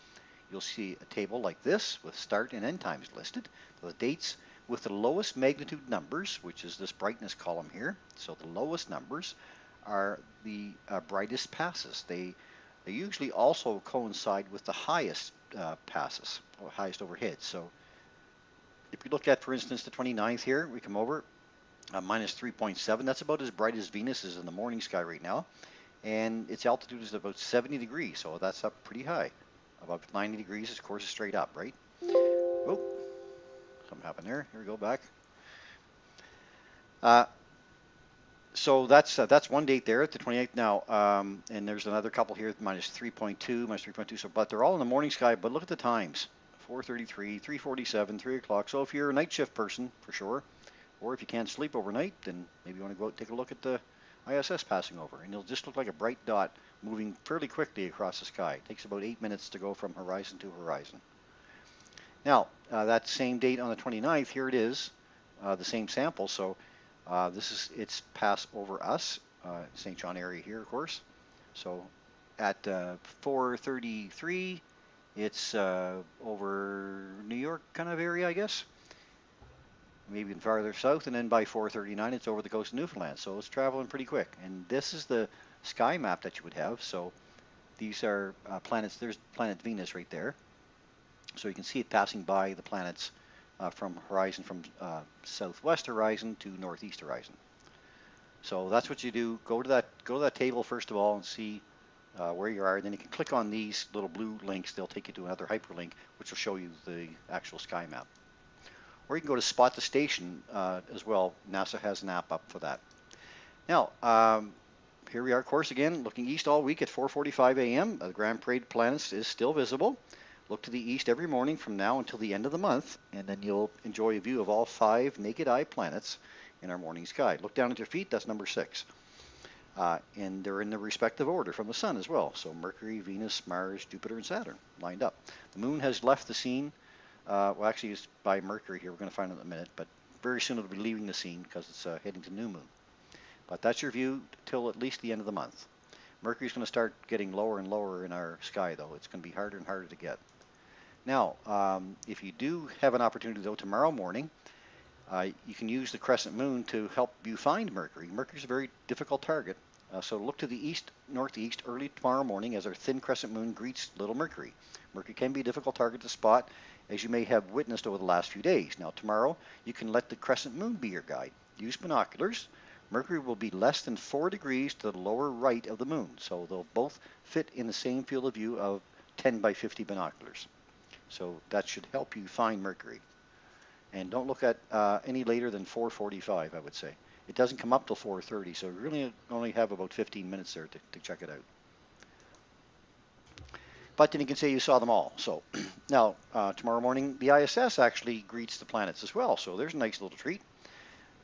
You'll see a table like this with start and end times listed. The dates with the lowest magnitude numbers, which is this brightness column here. So the lowest numbers are the brightest passes. They usually also coincide with the highest passes, or highest overhead. So if we look at, for instance, the 29th here, we come over, minus 3.7. That's about as bright as Venus is in the morning sky right now. And its altitude is about 70 degrees, so that's up pretty high. About 90 degrees, of course, is straight up, right? Oh, something happened there. Here we go, back. So that's one date there at the 28th now, and there's another couple here, minus 3.2, minus 3.2. So, but they're all in the morning sky. But look at the times: 4:33, 3:47, 3 o'clock. So if you're a night shift person, for sure, or if you can't sleep overnight, then maybe you want to go out and take a look at the ISS passing over, and it'll just look like a bright dot moving fairly quickly across the sky. It takes about 8 minutes to go from horizon to horizon. Now, that same date on the 29th, here it is, the same sample. So it's pass over us, St. John area here, of course. So at 4:33, it's over New York kind of area, I guess. Maybe even farther south, and then by 4:39, it's over the coast of Newfoundland. So it's traveling pretty quick. And this is the sky map that you would have. So these are planets. There's planet Venus right there. So you can see it passing by the planets from horizon, from southwest horizon to northeast horizon. So that's what you do. Go to that table first of all and see where you are. And then you can click on these little blue links. They'll take you to another hyperlink, which will show you the actual sky map. Or you can go to Spot the Station as well. NASA has an app up for that. Now, here we are, of course, again, looking east all week at 4:45 a.m. The Grand Parade of Planets is still visible. Look to the east every morning from now until the end of the month, and then you'll enjoy a view of all 5 naked eye planets in our morning sky. Look down at your feet, that's number 6. And they're in the respective order from the sun as well. So Mercury, Venus, Mars, Jupiter, and Saturn lined up. The moon has left the scene. Well, actually, it's by Mercury here. We're going to find out in a minute, but very soon it'll be leaving the scene because it's heading to new moon. But that's your view till at least the end of the month. Mercury's going to start getting lower and lower in our sky, though. It's going to be harder and harder to get. Now, if you do have an opportunity, though, tomorrow morning, you can use the crescent moon to help you find Mercury. Mercury's a very difficult target. So look to the east, northeast early tomorrow morning as our thin crescent moon greets little Mercury. Mercury can be a difficult target to spot, as you may have witnessed over the last few days. Now, tomorrow, you can let the crescent moon be your guide. Use binoculars. Mercury will be less than 4 degrees to the lower right of the moon, so they'll both fit in the same field of view of 10 by 50 binoculars. So that should help you find Mercury. And don't look at any later than 4:45, I would say. It doesn't come up till 4:30, so you really only have about 15 minutes there to check it out. But then you can say you saw them all. So now, tomorrow morning, the ISS actually greets the planets as well. So there's a nice little treat.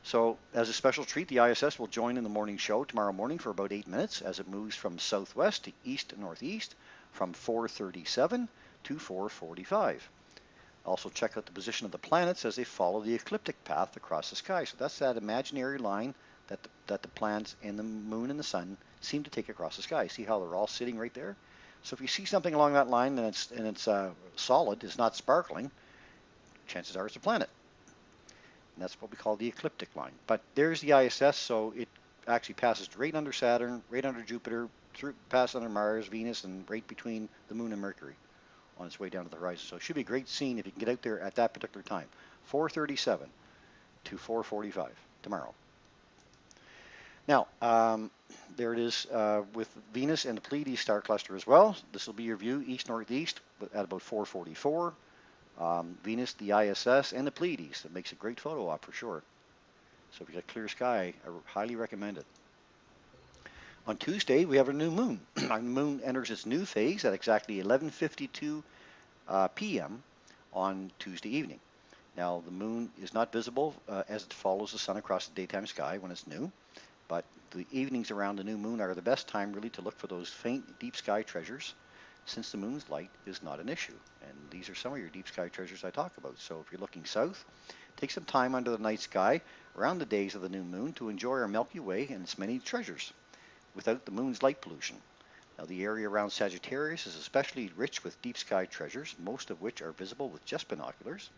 So as a special treat, the ISS will join in the morning show tomorrow morning for about 8 minutes as it moves from southwest to east and northeast from 4:37 to 4:45. Also check out the position of the planets as they follow the ecliptic path across the sky. So that's that imaginary line that the planets and the moon and the sun seem to take across the sky. See how they're all sitting right there? So if you see something along that line and it's solid, it's not sparkling, chances are it's a planet. And that's what we call the ecliptic line. But there's the ISS, so it actually passes right under Saturn, right under Jupiter, past under Mars, Venus, and right between the moon and Mercury on its way down to the horizon. So it should be a great scene if you can get out there at that particular time, 4:37 to 4:45 tomorrow. Now, there it is with Venus and the Pleiades star cluster as well. This will be your view east-northeast at about 4:44. Venus, the ISS, and the Pleiades. It makes a great photo op for sure. So if you got clear sky, I highly recommend it. On Tuesday, we have a new moon. Our moon enters its new phase at exactly 11:52 p.m. on Tuesday evening. Now, the moon is not visible as it follows the sun across the daytime sky when it's new, but the evenings around the new moon are the best time really to look for those faint deep sky treasures, since the moon's light is not an issue. And these are some of your deep sky treasures I talk about. So if you're looking south, take some time under the night sky around the days of the new moon to enjoy our Milky Way and its many treasures without the moon's light pollution. Now, the area around Sagittarius is especially rich with deep sky treasures, most of which are visible with just binoculars.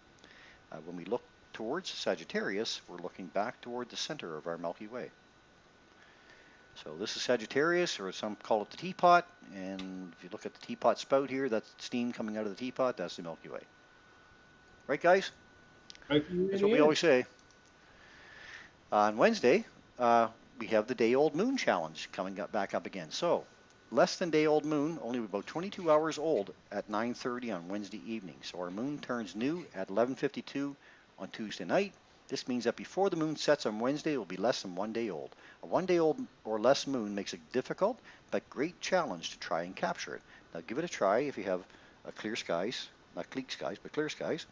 When we look towards Sagittarius, we're looking back toward the center of our Milky Way. So this is Sagittarius, or some call it the teapot, and if you look at the teapot spout here, that's steam coming out of the teapot, that's the Milky Way. Right, guys? Right. That's what we always say. On Wednesday, we have the day-old moon challenge coming back up again. So, less than day-old moon, only about 22 hours old at 9:30 on Wednesday evening. So our moon turns new at 11:52 on Tuesday night. This means that before the moon sets on Wednesday, it will be less than 1 day old. A 1 day old or less moon makes it difficult, but great challenge to try and capture it. Now give it a try if you have clear skies, not clear skies, but clear skies.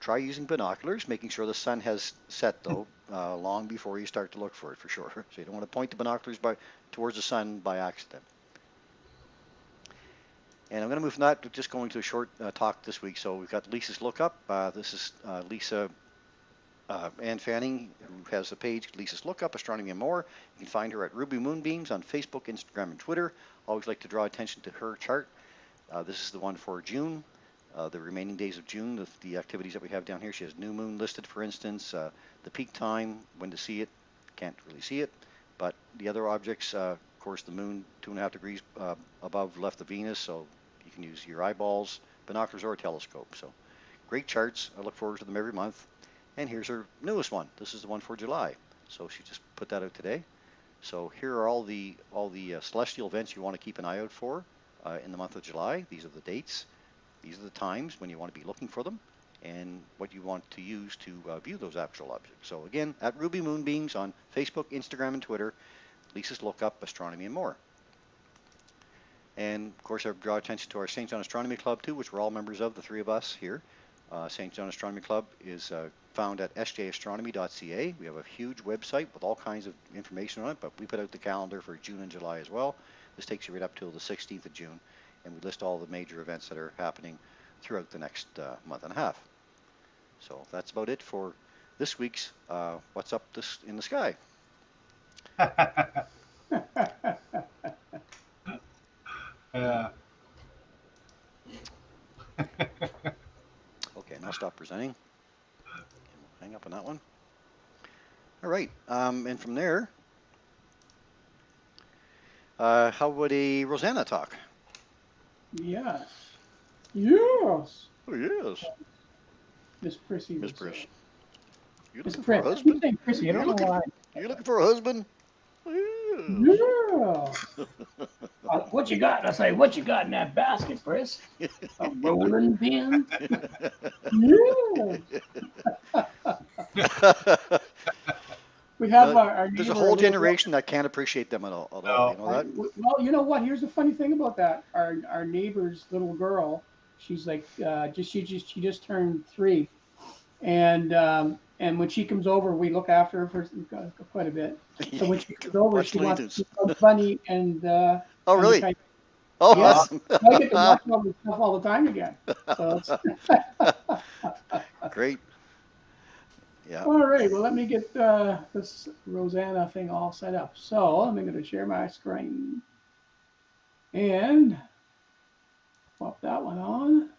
Try using binoculars, making sure the sun has set though long before you start to look for it for sure. So you don't want to point the binoculars towards the sun by accident. And I'm going to move from that to just going to a short talk this week. So we've got Lisa's Lookup. This is Lisa Ann Fanning, who has a page, Lisa's Lookup, Astronomy and More. You can find her at Ruby Moonbeams on Facebook, Instagram, and Twitter. Always like to draw attention to her chart. This is the one for June. The remaining days of June, the activities that we have down here. She has new moon listed, for instance, the peak time, when to see it. Can't really see it. But the other objects, of course, the moon 2.5 degrees above left of Venus, so you can use your eyeballs, binoculars, or a telescope. So great charts. I look forward to them every month. And here's her newest one. This is the one for July. So she just put that out today. So here are all the celestial events you want to keep an eye out for in the month of July. These are the dates. These are the times when you want to be looking for them, and what you want to use to view those actual objects. So again, at Ruby Moonbeams on Facebook, Instagram, and Twitter, Lisa's Lookup, Astronomy and More. And of course, I draw attention to our St. John Astronomy Club too, which we're all members of, the three of us here. St. John Astronomy Club is found at sjastronomy.ca. We have a huge website with all kinds of information on it, but we put out the calendar for June and July as well. This takes you right up till the 16th of June, and we list all the major events that are happening throughout the next month and a half. So that's about it for this week's What's Up in the Sky. Okay, now stop presenting. Hang up on that one. All right, and from there, how would a Rosanna talk? Yes. Yes. Oh, yes. Miss Prissy. Miss Priss. You Miss looking for a Priss. husband? You Prissy, I don't know why. You looking for a husband? Yeah. What you got? I say, what you got in that basket, Priss? A rolling pin? Yeah. We have our there's a whole generation that can't appreciate them at all. No. You know that? Well, you know what? Here's the funny thing about that. Our neighbor's little girl, she's like she just turned 3, and when she comes over, we look after her for quite a bit. So when she comes over, she wants to be funny and. Oh, really? Yeah. Awesome. I get to watch all this stuff all the time again. So Great. Yeah. All right. Well, let me get this Rosanna thing all set up. So I'm going to share my screen and pop that one on,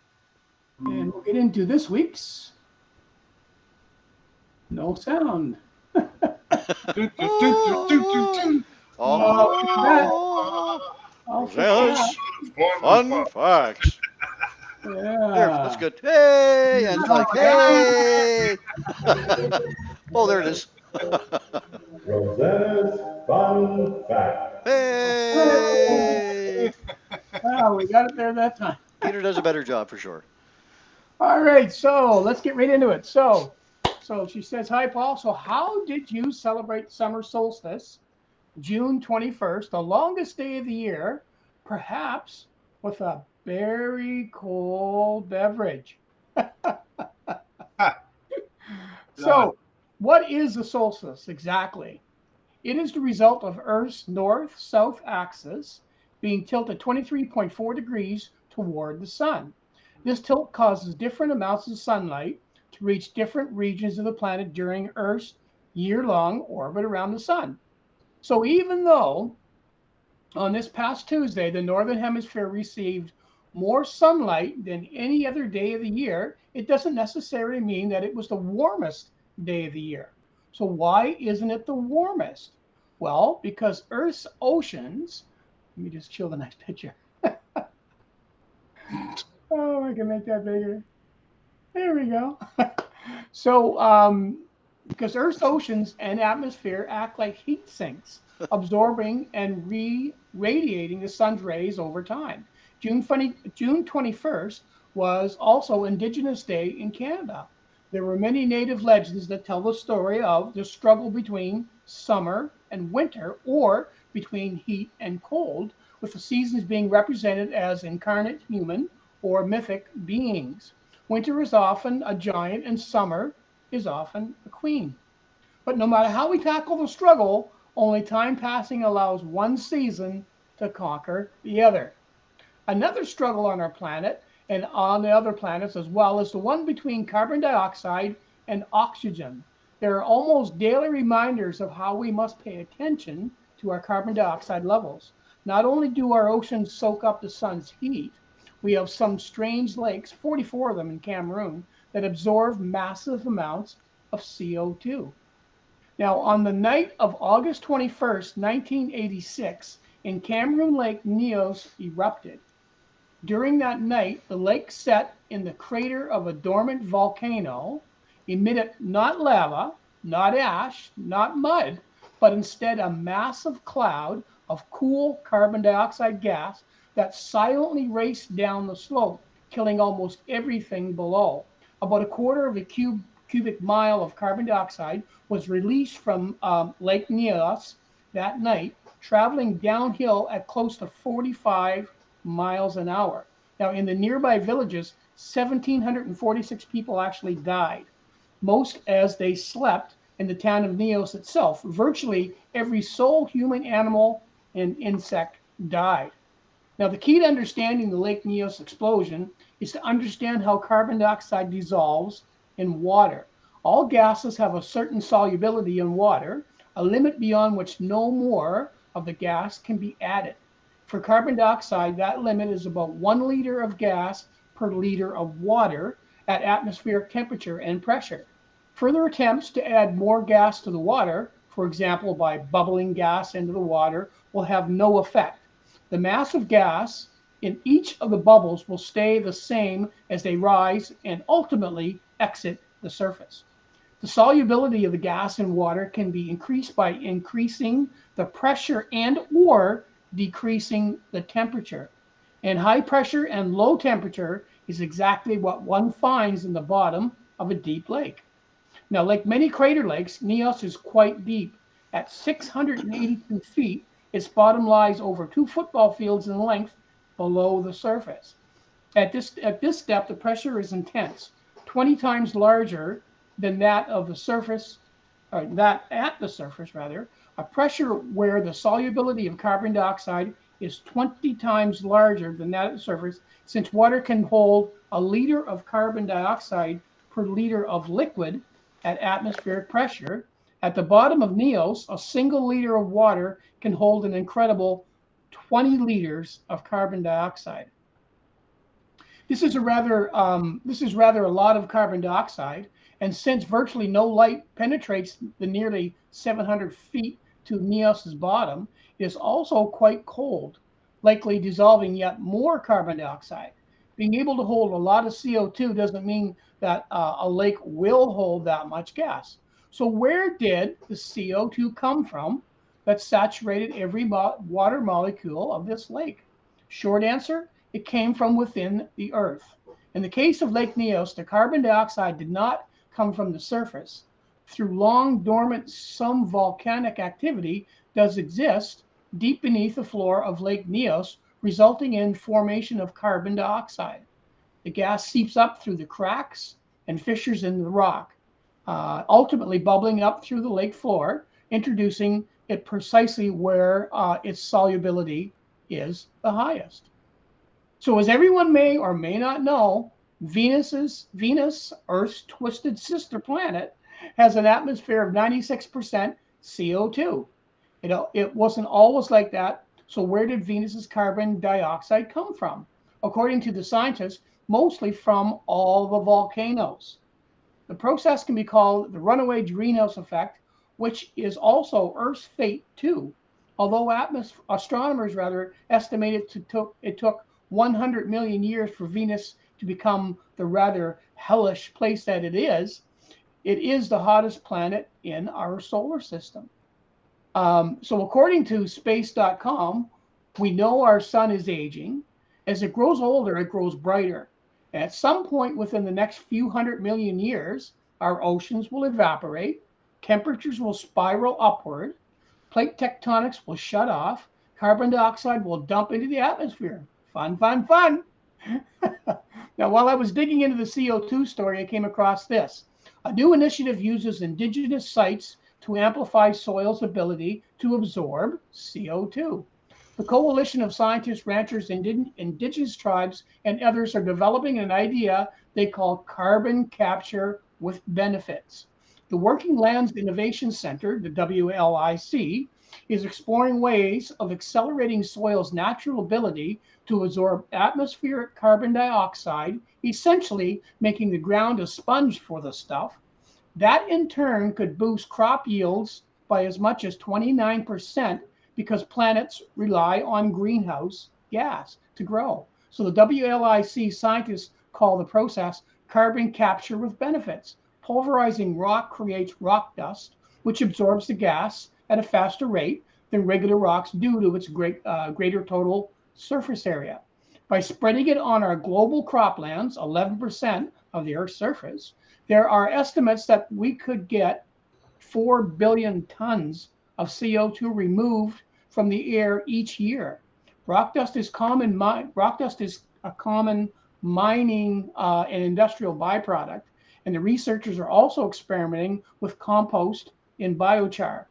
and we'll get into this week's No Sound. Rosanna's Fun Facts. Yeah. There, that's good. Hey, and like, hey. Oh, there it is. Rosanna's Fun Facts. Hey. Wow, we got it there that time. Peter does a better job for sure. All right, so let's get right into it. So she says, hi, Paul. So how did you celebrate summer solstice, June 21st, the longest day of the year, perhaps with a very cold beverage? So, what is the solstice exactly? It is the result of Earth's north-south axis being tilted 23.4 degrees toward the sun. This tilt causes different amounts of sunlight to reach different regions of the planet during Earth's year-long orbit around the sun. So even though on this past Tuesday, the Northern Hemisphere received more sunlight than any other day of the year, it doesn't necessarily mean that it was the warmest day of the year. So why isn't it the warmest? Well, because Earth's oceans, let me just chill the next picture. Oh, I can make that bigger. There we go. So, because Earth's oceans and atmosphere act like heat sinks, absorbing and radiating the sun's rays over time. June 21st was also Indigenous Day in Canada. There were many native legends that tell the story of the struggle between summer and winter, or between heat and cold, with the seasons being represented as incarnate human or mythic beings. Winter is often a giant and summer is often a queen. But no matter how we tackle the struggle, only time passing allows one season to conquer the other. Another struggle on our planet and on the other planets as well is the one between carbon dioxide and oxygen. There are almost daily reminders of how we must pay attention to our carbon dioxide levels. Not only do our oceans soak up the sun's heat, we have some strange lakes, 44 of them in Cameroon, that absorb massive amounts of CO2. Now, on the night of August 21st, 1986, in Cameroon, Lake Nyos erupted. During that night, the lake set in the crater of a dormant volcano, emitted not lava, not ash, not mud, but instead a massive cloud of cool carbon dioxide gas that silently raced down the slope, killing almost everything below. About a quarter of a cubic mile of carbon dioxide was released from Lake Nyos that night, traveling downhill at close to 45 miles an hour. Now, in the nearby villages, 1,746 people actually died, most as they slept in the town of Nyos itself. Virtually every soul, human, animal, and insect died. Now, the key to understanding the Lake Nyos explosion is to understand how carbon dioxide dissolves in water. All gases have a certain solubility in water, a limit beyond which no more of the gas can be added. For carbon dioxide, that limit is about 1 liter of gas per liter of water at atmospheric temperature and pressure. Further attempts to add more gas to the water, for example, by bubbling gas into the water, will have no effect. The mass of gas in each of the bubbles will stay the same as they rise and ultimately exit the surface. The solubility of the gas in water can be increased by increasing the pressure and or decreasing the temperature. And high pressure and low temperature is exactly what one finds in the bottom of a deep lake. Now, like many crater lakes, Nyos is quite deep. At 682 feet, its bottom lies over 2 football fields in length below the surface. At this depth, the pressure is intense, 20 times larger than that of the surface, or that at the surface rather, a pressure where the solubility of carbon dioxide is 20 times larger than that at the surface, since water can hold a liter of carbon dioxide per liter of liquid at atmospheric pressure. At the bottom of Nyos, a single liter of water can hold an incredible 20 liters of carbon dioxide. This is rather a lot of carbon dioxide, and since virtually no light penetrates the nearly 700 feet to Nyos's bottom, it is also quite cold, likely dissolving yet more carbon dioxide. Being able to hold a lot of CO2 doesn't mean that a lake will hold that much gas. So where did the CO2 come from that saturated every water molecule of this lake? Short answer, it came from within the Earth. In the case of Lake Nyos, the carbon dioxide did not come from the surface. Through long dormant, some volcanic activity does exist deep beneath the floor of Lake Nyos, resulting in formation of carbon dioxide. The gas seeps up through the cracks and fissures in the rock. ultimately bubbling up through the lake floor, introducing it precisely where its solubility is the highest. So as everyone may or may not know, Venus, Earth's twisted sister planet, has an atmosphere of 96% CO2. It wasn't always like that. So where did Venus's carbon dioxide come from? According to the scientists, mostly from all the volcanoes. The process can be called the runaway greenhouse effect, which is also Earth's fate too. Although astronomers estimated it took 100 million years for Venus to become the rather hellish place that it is the hottest planet in our solar system. So according to space.com, we know our sun is aging. As it grows older, it grows brighter. At some point within the next few 100 million years, our oceans will evaporate, temperatures will spiral upward, plate tectonics will shut off, carbon dioxide will dump into the atmosphere. Fun, fun, fun. Now, while I was digging into the CO2 story, I came across this. A new initiative uses indigenous sites to amplify soil's ability to absorb CO2. The coalition of scientists, ranchers, indigenous tribes, and others are developing an idea they call carbon capture with benefits. The Working Lands Innovation Center, the WLIC, is exploring ways of accelerating soil's natural ability to absorb atmospheric carbon dioxide, essentially making the ground a sponge for the stuff. That in turn could boost crop yields by as much as 29% because planets rely on greenhouse gas to grow. So the WLIC scientists call the process carbon capture with benefits. Pulverizing rock creates rock dust, which absorbs the gas at a faster rate than regular rocks due to its greater total surface area. By spreading it on our global croplands, 11% of the Earth's surface, there are estimates that we could get 4 billion tons of CO2 removed from the air each year. Rock dust is a common mining and industrial byproduct, and the researchers are also experimenting with compost in biochar,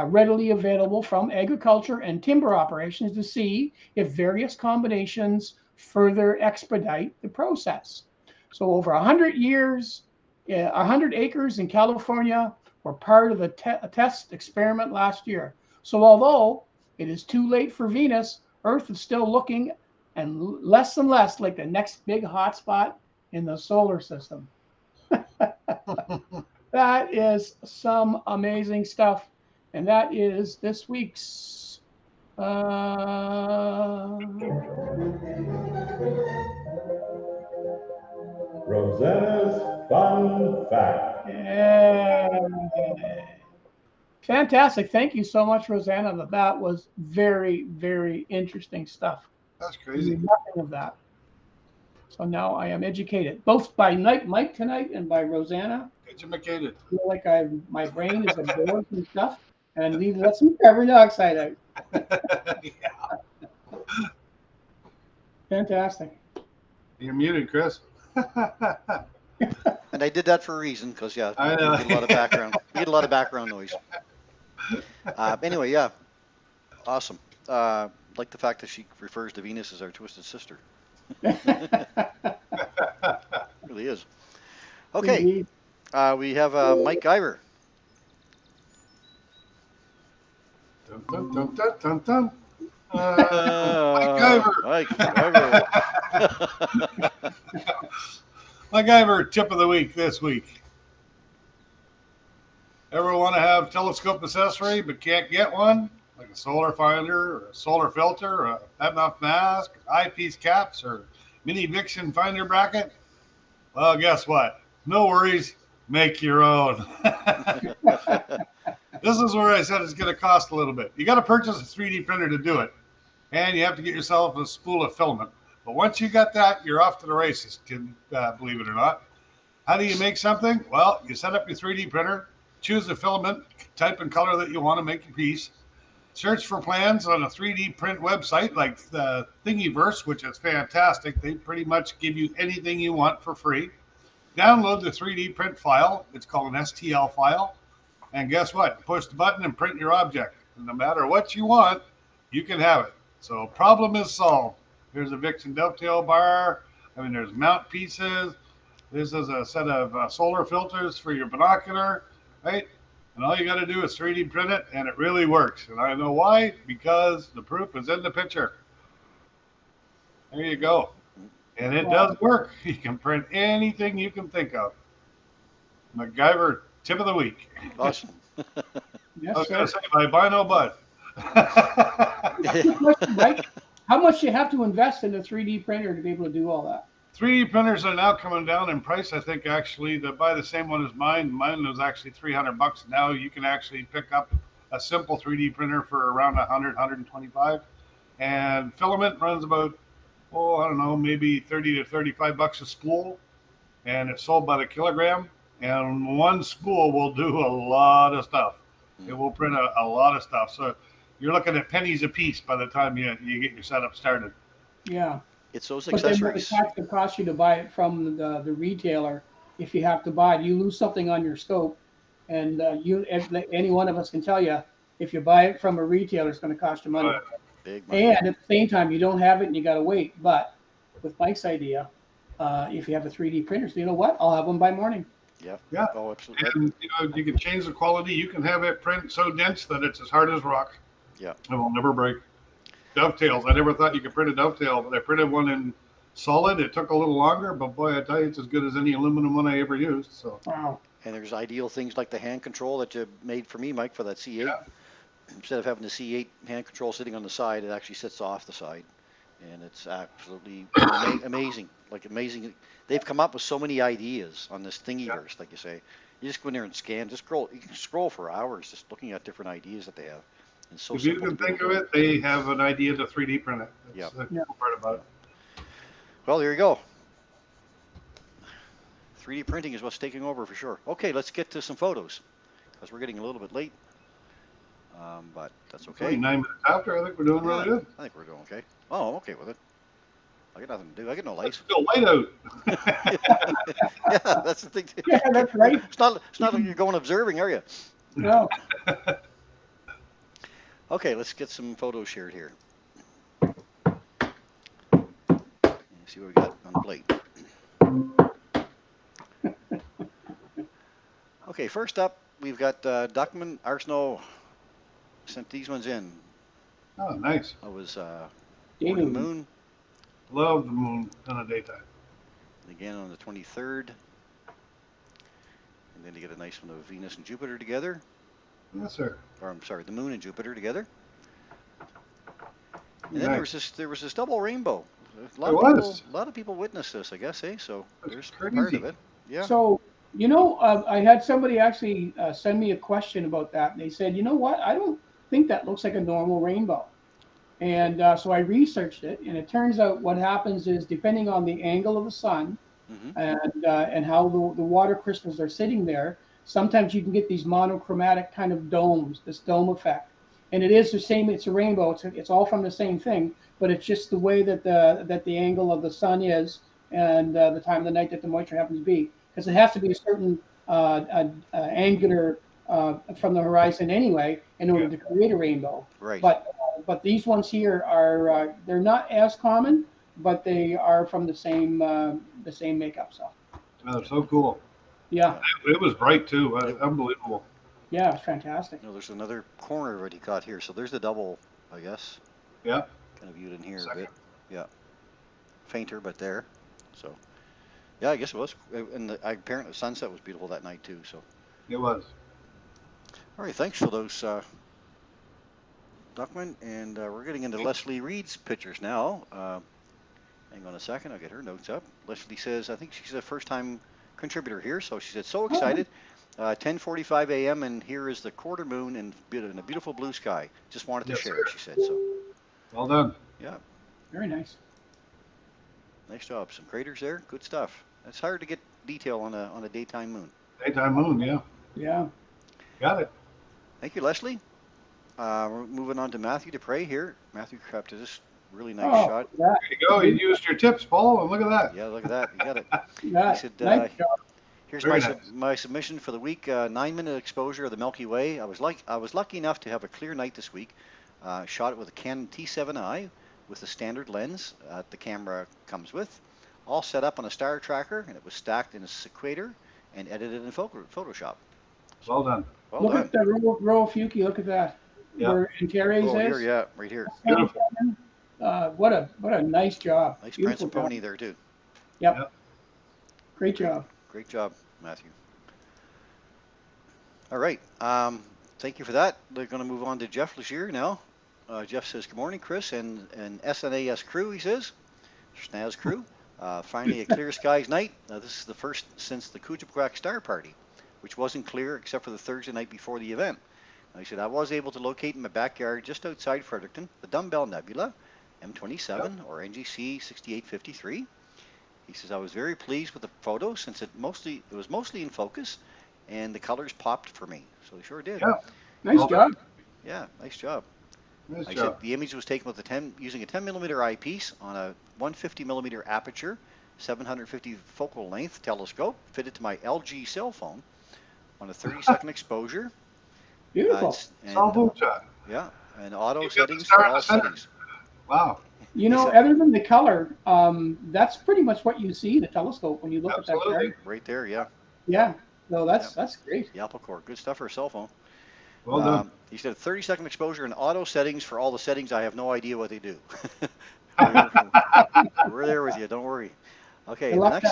readily available from agriculture and timber operations to see if various combinations further expedite the process. So over 100 years, 100 acres in California were part of the test experiment last year. So although it is too late for Venus, Earth is still looking and less like the next big hotspot in the solar system. That is some amazing stuff. And that is this week's Rosanna's Fun Fact. Yeah. Fantastic. Thank you so much, Rosanna. That was very, very interesting stuff. That's crazy. Nothing of that. So now I am educated, both by Mike tonight and by Rosanna. Educated. I feel like my brain is absorbed and stuff, and need to let some carbon dioxide out. Yeah. Fantastic. You're muted, Chris. And I did that for a reason, because yeah, I know. you get a lot of background. You get a lot of background noise. Anyway, yeah, awesome. Like the fact that she refers to Venus as our twisted sister. Really is. Okay, Indeed. we have Mike Guyver. Dun, dun, dun, dun, dun, dun. Mike Guyver. Mike Guyver tip of the week this week. Ever want to have telescope accessory but can't get one? Like a solar finder or a solar filter or a head-mount mask, or eyepiece caps, or mini Vixen finder bracket? Well, guess what? No worries. Make your own. This is where I said it's going to cost a little bit. You got to purchase a 3D printer to do it, and you have to get yourself a spool of filament. But once you got that, you're off to the races, believe it or not. How do you make something? Well, you set up your 3D printer, choose the filament, type and color that you want to make your piece, search for plans on a 3D print website like the Thingiverse, which is fantastic. They pretty much give you anything you want for free. download the 3D print file. It's called an STL file. And guess what? Push the button and print your object. And no matter what you want, you can have it. So problem is solved. Here's a Vixen dovetail bar. I mean, there's mount pieces. This is a set of solar filters for your binocular, right? And all you got to do is 3D print it, and it really works. And I know why, because the proof is in the picture. There you go. And it does work. You can print anything you can think of. MacGyver tip of the week. Awesome. Yes, I was going sir. to say, buy no bud. Mike, how much you have to invest in a 3D printer to be able to do all that? 3D printers are now coming down in price. I think actually to buy the same one as mine was actually $300. Now you can actually pick up a simple 3D printer for around 100, 125. And filament runs about, I don't know, maybe 30 to 35 bucks a spool. And it's sold by the kilogram. And one spool will do a lot of stuff. It will print a lot of stuff. So you're looking at pennies a piece by the time you get your setup started. Yeah. It's those But then accessories. the tax that costs you to buy it from the retailer, if you have to buy it, you lose something on your scope. And any one of us can tell you, if you buy it from a retailer, it's going to cost you money. Right. Big money. And at the same time, you don't have it and you got to wait. But with Mike's idea, if you have a 3D printer, so you know what? I'll have them by morning. Yeah. Yeah. Oh, absolutely. And you can change the quality. You can have it print so dense that it's as hard as rock. Yeah. It will never break. Dovetails. I never thought you could print a dovetail, but I printed one in solid. It took a little longer, but boy, I tell you, it's as good as any aluminum one I ever used. So. Wow. And there's ideal things like the hand control that you made for me, Mike, for that C8. Yeah. Instead of having the C8 hand control sitting on the side, it actually sits off the side. And it's absolutely amazing. Like amazing. They've come up with so many ideas on this thingiverse, like you say. You just go in there and scan. Just scroll. You can scroll for hours just looking at different ideas that they have. It's so If you simple can to be think able of to it, they have an idea to 3D print it. Yeah. That's the cool part about it. Well, there you go. 3D printing is what's taking over for sure. Okay, let's get to some photos because we're getting a little bit late. But that's okay. 9 minutes after, I think we're doing really good. I think we're doing okay. Oh, I'm okay with it. I got nothing to do. I got no lights. It's still light out. Yeah, that's the thing. Yeah, that's right. It's not like you're going observing, are you? No. Okay, let's get some photos shared here. See what we got on the plate. Okay, first up, we've got Duckman Arsenault sent these ones in. Oh, nice. That was David. Moon. Love the moon in the daytime. And again on the 23rd. And then you get a nice one of Venus and Jupiter together. Yes, sir. Or I'm sorry, the Moon and Jupiter together. And then Nice. there was this double rainbow. A lot of people witnessed this, I guess, eh? So there's part crazy. of it. Yeah. So, I had somebody actually send me a question about that. And they said, you know what? I don't think that looks like a normal rainbow. And so I researched it, and it turns out what happens is depending on the angle of the sun and how the water crystals are sitting there, sometimes you can get these monochromatic kind of domes, this dome effect. And it is the same. It's a rainbow. It's all from the same thing, but it's just the way that the angle of the sun is and the time of the night that the moisture happens to be, because it has to be a certain angular from the horizon anyway in order to create a rainbow. Right. But these ones here are they're not as common, but they are from the same makeup. So. Oh, so cool. Yeah. It was bright too. Unbelievable. Yeah, it's fantastic. There's another corner already caught here. So there's the double, I guess. Yeah. Kind of viewed in here Second. a bit. Yeah. Fainter, but there. So, yeah, I guess it was. And apparently the sunset was beautiful that night too. So. It was. All right, thanks for those, Duckman. And we're getting into Leslie Reed's pictures now. Hang on a second, I'll get her notes up. Leslie says, I think she's a first-time contributor here, so she said, so excited. 10:45 a.m. and here is the quarter moon in a beautiful blue sky. Just wanted to share, she said. So. Well done. Yeah. Very nice. Nice job. Some craters there. Good stuff. It's hard to get detail on a daytime moon. Daytime moon, yeah. Yeah. Got it. Thank you, Leslie. We're moving on to Matthew Dupre here. Matthew crept to this really nice shot. That, There you go. You used your tips, Paul, and look at that. Yeah, look at that. You got it. that, He said, nice job. Here's Very my nice. my submission for the week. 9-minute exposure of the Milky Way. I was lucky enough to have a clear night this week. Shot it with a Canon T7i with the standard lens the camera comes with, all set up on a star tracker, and it was stacked in a sequator and edited in Photoshop. So, Well done. well Look done. at the row Fuki. Look at that. Yeah. Where Antares Oh, here, is. yeah, right here. Beautiful. What a nice job. Nice Beautiful Prince and Pony job. there too. Yep. Yep. Great job. Great job, Matthew. All right. Thank you for that. We're going to move on to Jeff Legier now. Jeff says, good morning, Chris and SNAS crew, he says. SNAS crew. Finally a clear skies night. This is the first since the Kujakwak Star Party, which wasn't clear except for the Thursday night before the event. He said, I was able to locate in my backyard just outside Fredericton the Dumbbell Nebula, M27 or NGC 6853. He says, I was very pleased with the photo since it was mostly in focus and the colors popped for me. So they sure did. Yeah. Nice Well job. Yeah, nice job. Nice Like I job. said, the image was taken with using a 10mm eyepiece on a 150mm aperture, 750 focal length telescope fitted to my LG cell phone on a 30-second exposure. Beautiful. Salvo shot. Yeah, and auto You've got the settings star for in the all center. settings. Wow. You know, It's other than the color, that's pretty much what you see in the telescope when you look at that Absolutely. chart. Right there, yeah. Yeah. So that's great. The Apple Core, good stuff for a cell phone. Well done. He said 30-second exposure and auto settings for all the settings. I have no idea what they do. We're there with you. Don't worry. Okay, I the love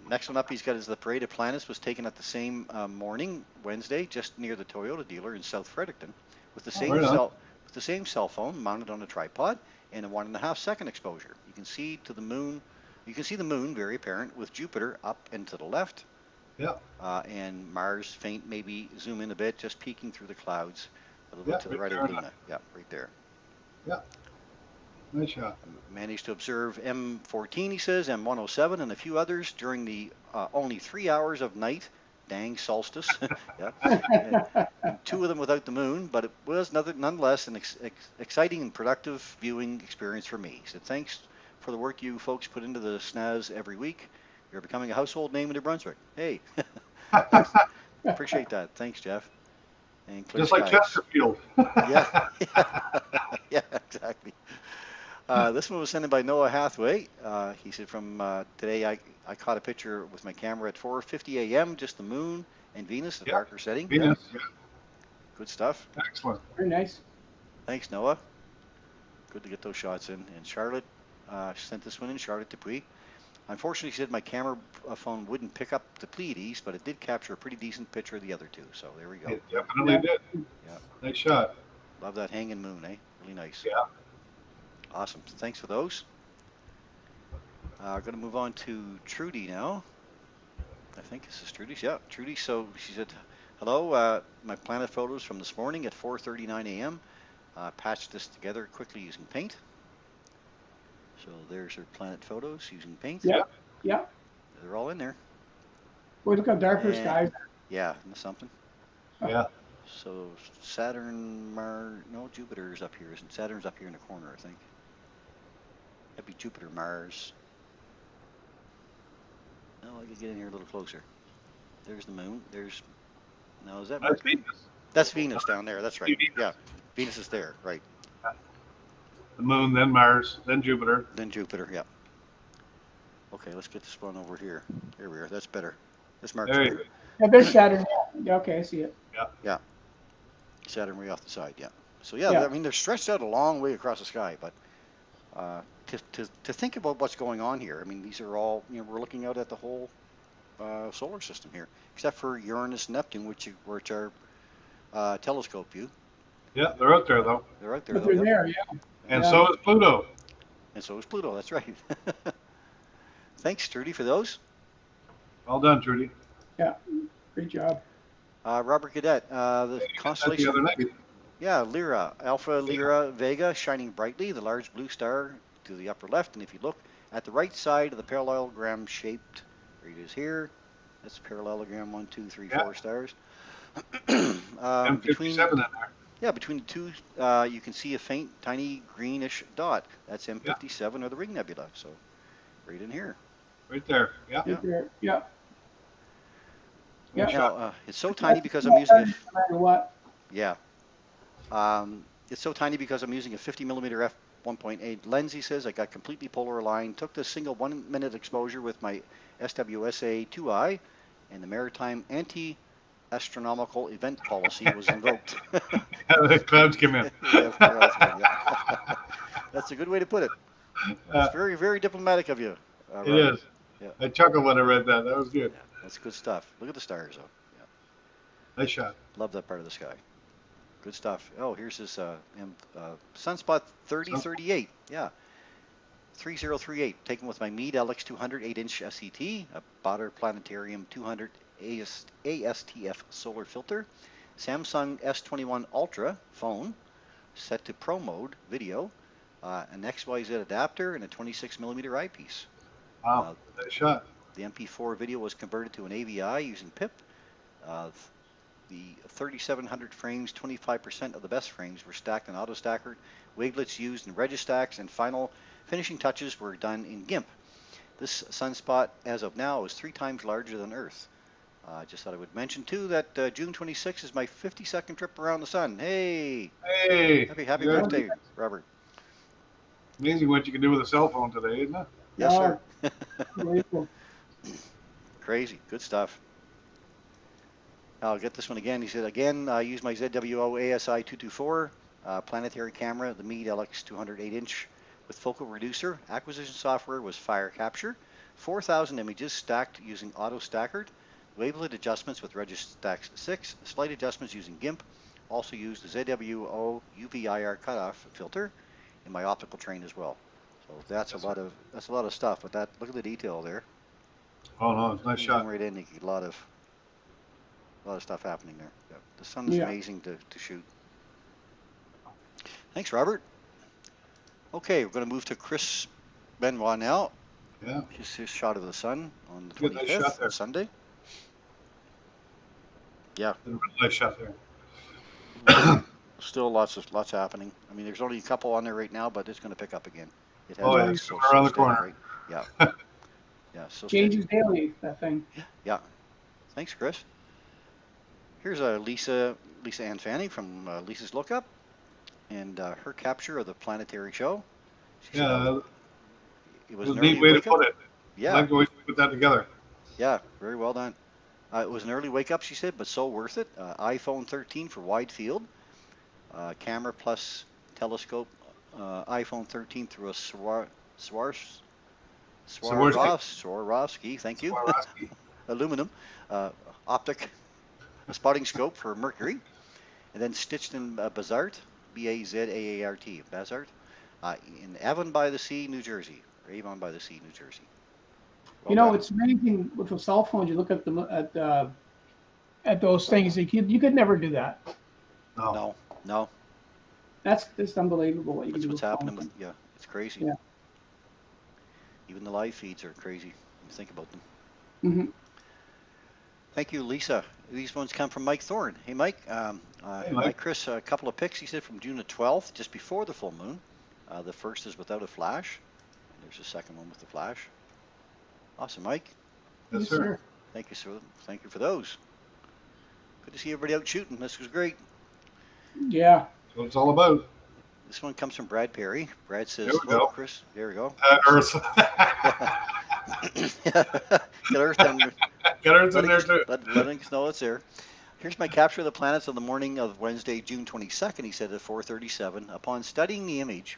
next one up he's got is the Parade of Planets was taken at the same morning, Wednesday, just near the Toyota dealer in South Fredericton, with the same cell phone mounted on a tripod and a 1.5-second exposure. You can see to the moon. You can see the moon, very apparent, with Jupiter up and to the left. Yeah. And Mars faint, maybe zoom in a bit, just peeking through the clouds a little bit to the right right of there. Luna. Yeah, right there. Yeah. Nice shot. Managed to observe M14, he says, M107, and a few others during the only 3 hours of night. Dang solstice. Yeah. And 2 of them without the moon, but it was nonetheless an exciting and productive viewing experience for me. He said, thanks for the work you folks put into the SNAS every week. You're becoming a household name in New Brunswick. Hey, appreciate that. Thanks, Jeff. And clear Just like skies. Chesterfield. Yeah, yeah, exactly. This one was sent in by Noah Hathaway. He said, from today, I caught a picture with my camera at 4:50 a.m., just the moon and Venus, the darker setting. Venus. Yeah. Good stuff. Excellent. Very nice. Thanks, Noah. Good to get those shots in. And Charlotte sent this one in, Charlotte Dupuis. Unfortunately, she said my camera phone wouldn't pick up the Pleiades, but it did capture a pretty decent picture of the other 2. So there we go. It definitely did. Yeah. Nice shot. Love that hanging moon, eh? Really nice. Yeah. Awesome. Thanks for those. Going to move on to Trudy now. I think this is Trudy's. Yeah, Trudy. So she said, hello, my planet photos from this morning at 4:39 a.m. Patched this together quickly using paint. So there's her planet photos using paint. Yeah. Yeah. They're all in there. Boy, look how dark her And- skies are. Yeah, isn't that something? Yeah. So Saturn, Mars, no, Jupiter's up here, isn't Saturn's up here in the corner, I think. That'd be Jupiter, Mars. No, I could get in here a little closer. There's the moon. Now is that That's Mercury? Venus. That's Venus down there. That's right. Venus. Yeah, Venus is there, right. The moon, then Mars, then Jupiter. Then Jupiter, yeah. Okay, let's get this one over here. Here we are. That's better. This marks There you better. go. Yeah, there's Saturn. Yeah, okay, I see it. Saturn way off the side, yeah. So yeah, Yeah. I mean they're stretched out a long way across the sky, but to think about what's going on here, I mean these are all, we're looking out at the whole solar system here, except for Uranus and Neptune, which are telescope view. Yeah, they're out there though. They're out there, But though, they're yeah. there, yeah. And Yeah. so is Pluto. And so is Pluto. That's right. Thanks, Trudy, for those. Well done, Trudy. Yeah. Great job. Robert Cadet, the The constellation. other night. Yeah, Lyra, Alpha Lyra Vega, shining brightly, the large blue star to the upper left. And if you look at the right side of the parallelogram shaped, there it is here. That's parallelogram 1, 2, 3, Yeah. 4 stars. M57 in there. Yeah, between the two, you can see a faint, tiny greenish dot. That's M57 or the Ring Nebula. So, right in here. Right there. Yeah. Right there. Yeah. Yeah. Now, it's so tiny because I'm using a, No matter what. yeah. It's so tiny because I'm using a 50 millimeter f1.8 lens, he says. I got completely polar aligned, took this single 1 minute exposure with my SWSA 2i, and the maritime anti-astronomical event policy was invoked. The clouds came in. Yeah, yeah. That's a good way to put it. Uh, It's very, very diplomatic of you, it Robert. is. Yeah, I chuckled when I read that. That was good. yeah, that's good stuff. Look at the stars, though. Yeah, Nice shot. love that part of the sky. Good stuff. Oh, here's this sunspot 3038. Yeah, 3038. Taken with my Meade LX 200 8-inch SET, a Botter Planetarium 200 ASTF solar filter, Samsung S21 Ultra phone, set to Pro mode video, an XYZ adapter, and a 26 millimeter eyepiece. Wow. Nice shot. The MP4 video was converted to an AVI using PIP. The 3,700 frames, 25% of the best frames were stacked in AutoStacker. Wavelets used in Registacks, and final finishing touches were done in GIMP. This sunspot, as of now, is 3 times larger than Earth. I just thought I would mention, too, that June 26th is my 52nd trip around the sun. Hey! Hey. Happy Yeah. birthday, Robert. Amazing what you can do with a cell phone today, isn't it? Yes, sir. Very cool. Crazy. Good stuff. I'll get this one again. He said, again, I use my ZWO ASI 224 planetary camera, the Meade LX 208-inch with focal reducer. Acquisition software was Fire Capture. 4,000 images stacked using AutoStackered. Wavelet adjustments with Registax 6. Slight adjustments using GIMP. Also used the ZWO UV-IR cutoff filter in my optical train as well. So that's a lot of stuff. But that, look at the detail there. Oh no, nice shot. Zoom right in, you get a lot of stuff happening there. Yeah. The sun is amazing to shoot. Thanks, Robert. Okay, we're going to move to Chris Benoit now. Yeah. Just his shot of the sun on the Good, nice shot 25th, there. Sunday. Yeah. Nice shot there. Still lots happening. I mean, there's only a couple on there right now, but it's going to pick up again. It has Oh, yeah, been it's around the corner. Right? Yeah. Yeah. So Changes daily, that thing. Yeah. Thanks, Chris. Here's Lisa Ann Fanning from Lisa's Lookup, and her capture of the planetary show. She Yeah. It was a an neat early way to wake up. put it. Yeah. I like the way you put that together. Yeah, very well done. It was an early wake up, she said, but so worth it. iPhone 13 for wide field, camera plus telescope, iPhone 13 through a Swarovski, thank you, Swarovski. aluminum, optic, a spotting scope for Mercury, and then stitched in Bazart, B-A-Z-A-A-R-T, Bazart, in Avon by the Sea, New Jersey. Well You know, done. it's amazing with the cell phones. You look at them at those things. You could never do that. No. No. That's just unbelievable what you That's can do what's with happening phones. with, it's crazy. Yeah. Even the live feeds are crazy when you think about them. Mm-hmm. Thank you, Lisa. These ones come from Mike Thorne. Hey, Mike. Hey, Hi, Mike. Chris. A couple of pics, he said, from June the 12th, just before the full moon. The first is without a flash. There's a second one with the flash. Awesome, Mike. Yes, sir. Thank you, sir. Thank you for those. Good to see everybody out shooting. This was great. Yeah. That's what it's all about. This one comes from Brad Perry. Brad says, There we hello, go. Chris. There we go. Earth. Get Earth down. Get Earth in there too. Letting us know it's there. Here's my capture of the planets on the morning of Wednesday, June 22nd, he said at 4:37. Upon studying the image,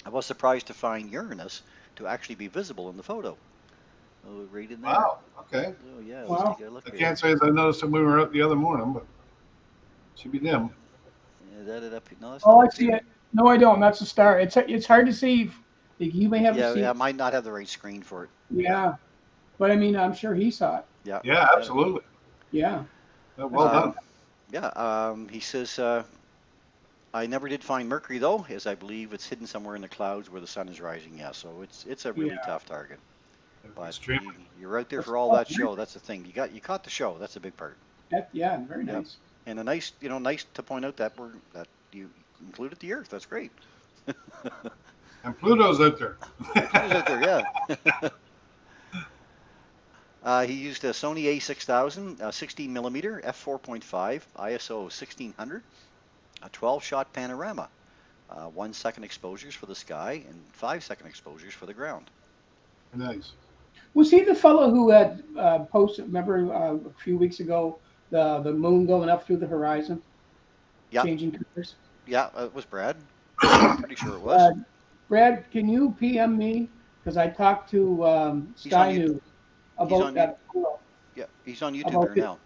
I was surprised to find Uranus to actually be visible in the photo. Oh, right in there. Wow. Okay. Oh, yeah. Wow. Let's take a look I here. can't say as I noticed when we were out the other morning, but it should be them. Yeah, that it up. No, that's Oh, not I see it. No, I don't. That's a star. It's hard to see. You may have to see. Yeah, I might not have the right screen for it. Yeah. But I mean, I'm sure he saw it. Yeah. Yeah, absolutely. Yeah. Well done. Yeah. He says, I never did find Mercury though, as I believe it's hidden somewhere in the clouds where the sun is rising. Yeah, so it's a really tough target. But Extremely. you're out there for all that show. That's the thing. You caught the show. That's a big part. Yeah. Very nice. And a nice to point out that you included the Earth. That's great. And Pluto's out there. Pluto's out there, yeah. He used a Sony A6000, 16 millimeter, f4.5, ISO 1600, a 12-shot panorama, 1 second exposures for the sky and 5 second exposures for the ground. Nice. Was he the fellow who had posted? Remember a few weeks ago, the moon going up through the horizon, Yeah, changing colors. yeah, it was Brad. Pretty sure it was. Brad, can you PM me? Because I talked to He's on Sky you. News He's about on you. that. Yeah, he's on YouTube About there now.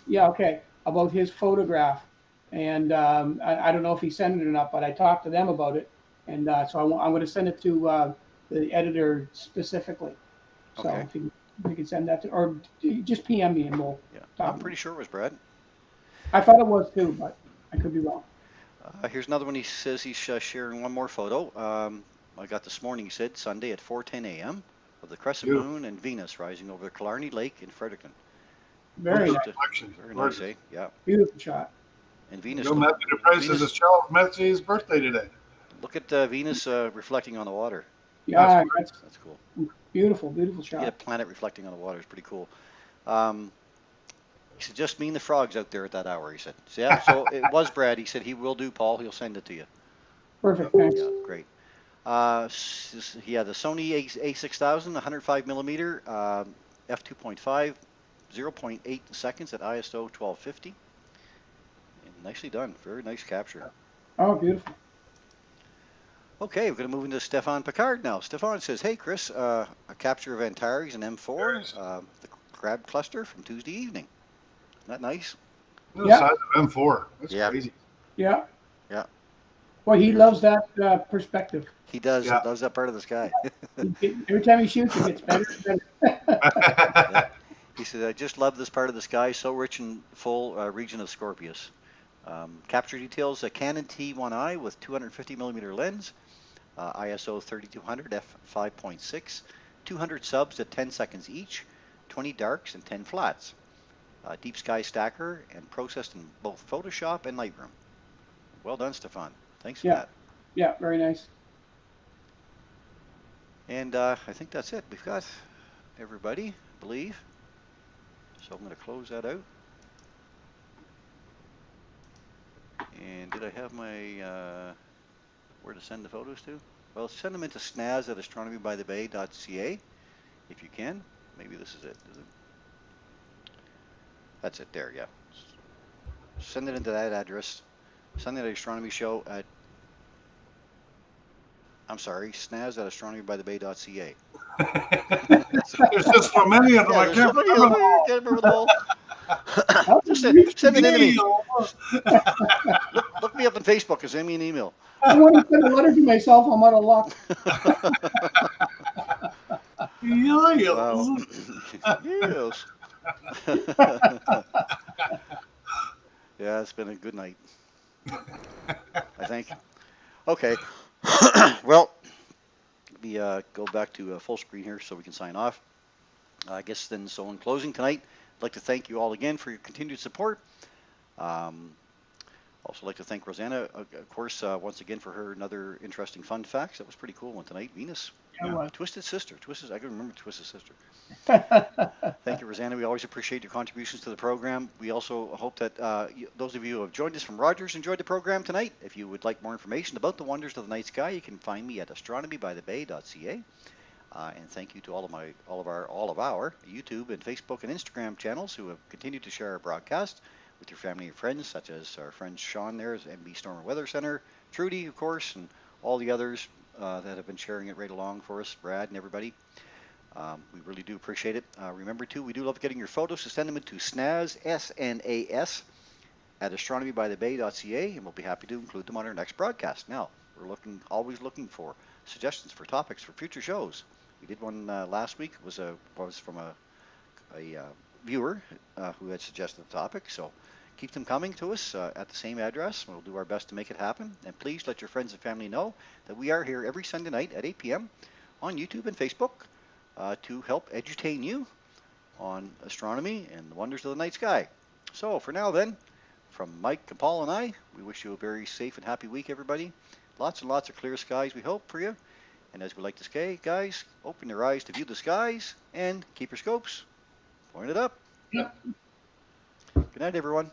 Yeah, okay, about his photograph, and I don't know if he sent it or not, but I talked to them about it, and so I'm going to send it to the editor specifically. So Okay. if you can send that to, or just PM me and we'll Yeah, talk. I'm pretty sure it was Brad. I thought it was too, but I could be wrong. Here's another one. He says he's sharing one more photo. I got this morning, he said, Sunday at 4:10 a.m. of the crescent moon and Venus rising over the Killarney Lake in Fredericton. Very nice. Very nice, eh? Yeah. Beautiful shot. And Venus. Joe Matthew Price is Charles Matthew's birthday today. Look at Venus reflecting on the water. Yeah, that's cool. Beautiful, beautiful shot. You get a planet reflecting on the water. It's pretty cool. He said, just me and the frogs out there at that hour, he said. So, yeah, so it was Brad. He said he will do, Paul. He'll send it to you. Perfect, thanks. Yeah, great. The Sony A6000, 105 millimeter, f2.5, 0.8 seconds at ISO 1250. And nicely done. Very nice capture. Oh, beautiful. Okay, we're going to move into Stefan Picard now. Stefan says, hey, Chris, a capture of Antares and M4, the crab cluster from Tuesday evening. Isn't that nice? The size of M4. That's crazy. Yeah. Yeah. Well, he loves that perspective. He does. Yeah. He loves that part of the sky. Every time he shoots, it gets better and better. Yeah. He said, I just love this part of the sky, so rich and full region of Scorpius. Capture details, a Canon T1i with 250 millimeter lens, ISO 3200 f5.6, 200 subs at 10 seconds each, 20 darks and 10 flats. Deep sky stacker and processed in both Photoshop and Lightroom. Well done, Stefan. Thanks for that. Yeah, very nice. And I think that's it. We've got everybody, I believe. So I'm going to close that out. And did I have my where to send the photos to? Well, send them into SNAS at astronomybythebay.ca if you can. Maybe this is it. Is it? That's it there, yeah. Send it into that address. Sunday Night Astronomy Show at, I'm sorry, SNAS at astronomybythebay.ca. There's just so many of them. I can't remember them all. Just send it in to me. Look me up on Facebook or send me an email. I want to send a letter to myself. I'm out of luck. Yes. Yeah, it's been a good night, I think. Okay. Well, let me go back to full screen here so we can sign off. I guess then, so in closing tonight, I'd like to thank you all again for your continued support. Also like to thank Rosanna, of course, once again for her another interesting fun facts. That was pretty cool one tonight. Venus, Twisted Sister. I can remember Twisted Sister. Thank you, Rosanna. We always appreciate your contributions to the program. We also hope that those of you who have joined us from Rogers enjoyed the program tonight. If you would like more information about the wonders of the night sky, you can find me at astronomybythebay.ca. And thank you to all of our YouTube and Facebook and Instagram channels who have continued to share our broadcast with your family and friends, such as our friend Sean there at MB Storm Weather Center, Trudy, of course, and all the others that have been sharing it right along for us, Brad and everybody. We really do appreciate it. Remember, too, we do love getting your photos, so send them into SNAS, S-N-A-S, at astronomybythebay.ca, and we'll be happy to include them on our next broadcast. Now, we're always looking for suggestions for topics for future shows. We did one last week. It was from a viewer who had suggested the topic, so keep them coming to us at the same address. We'll do our best to make it happen. And please let your friends and family know that we are here every Sunday night at 8 p.m. on YouTube and Facebook to help edutain you on astronomy and the wonders of the night sky. So for now then, from Mike and Paul and I, we wish you a very safe and happy week, everybody. Lots and lots of clear skies, we hope, for you. And as we like to say, guys, open your eyes to view the skies and keep your scopes Point it up. Yep. Good night, everyone.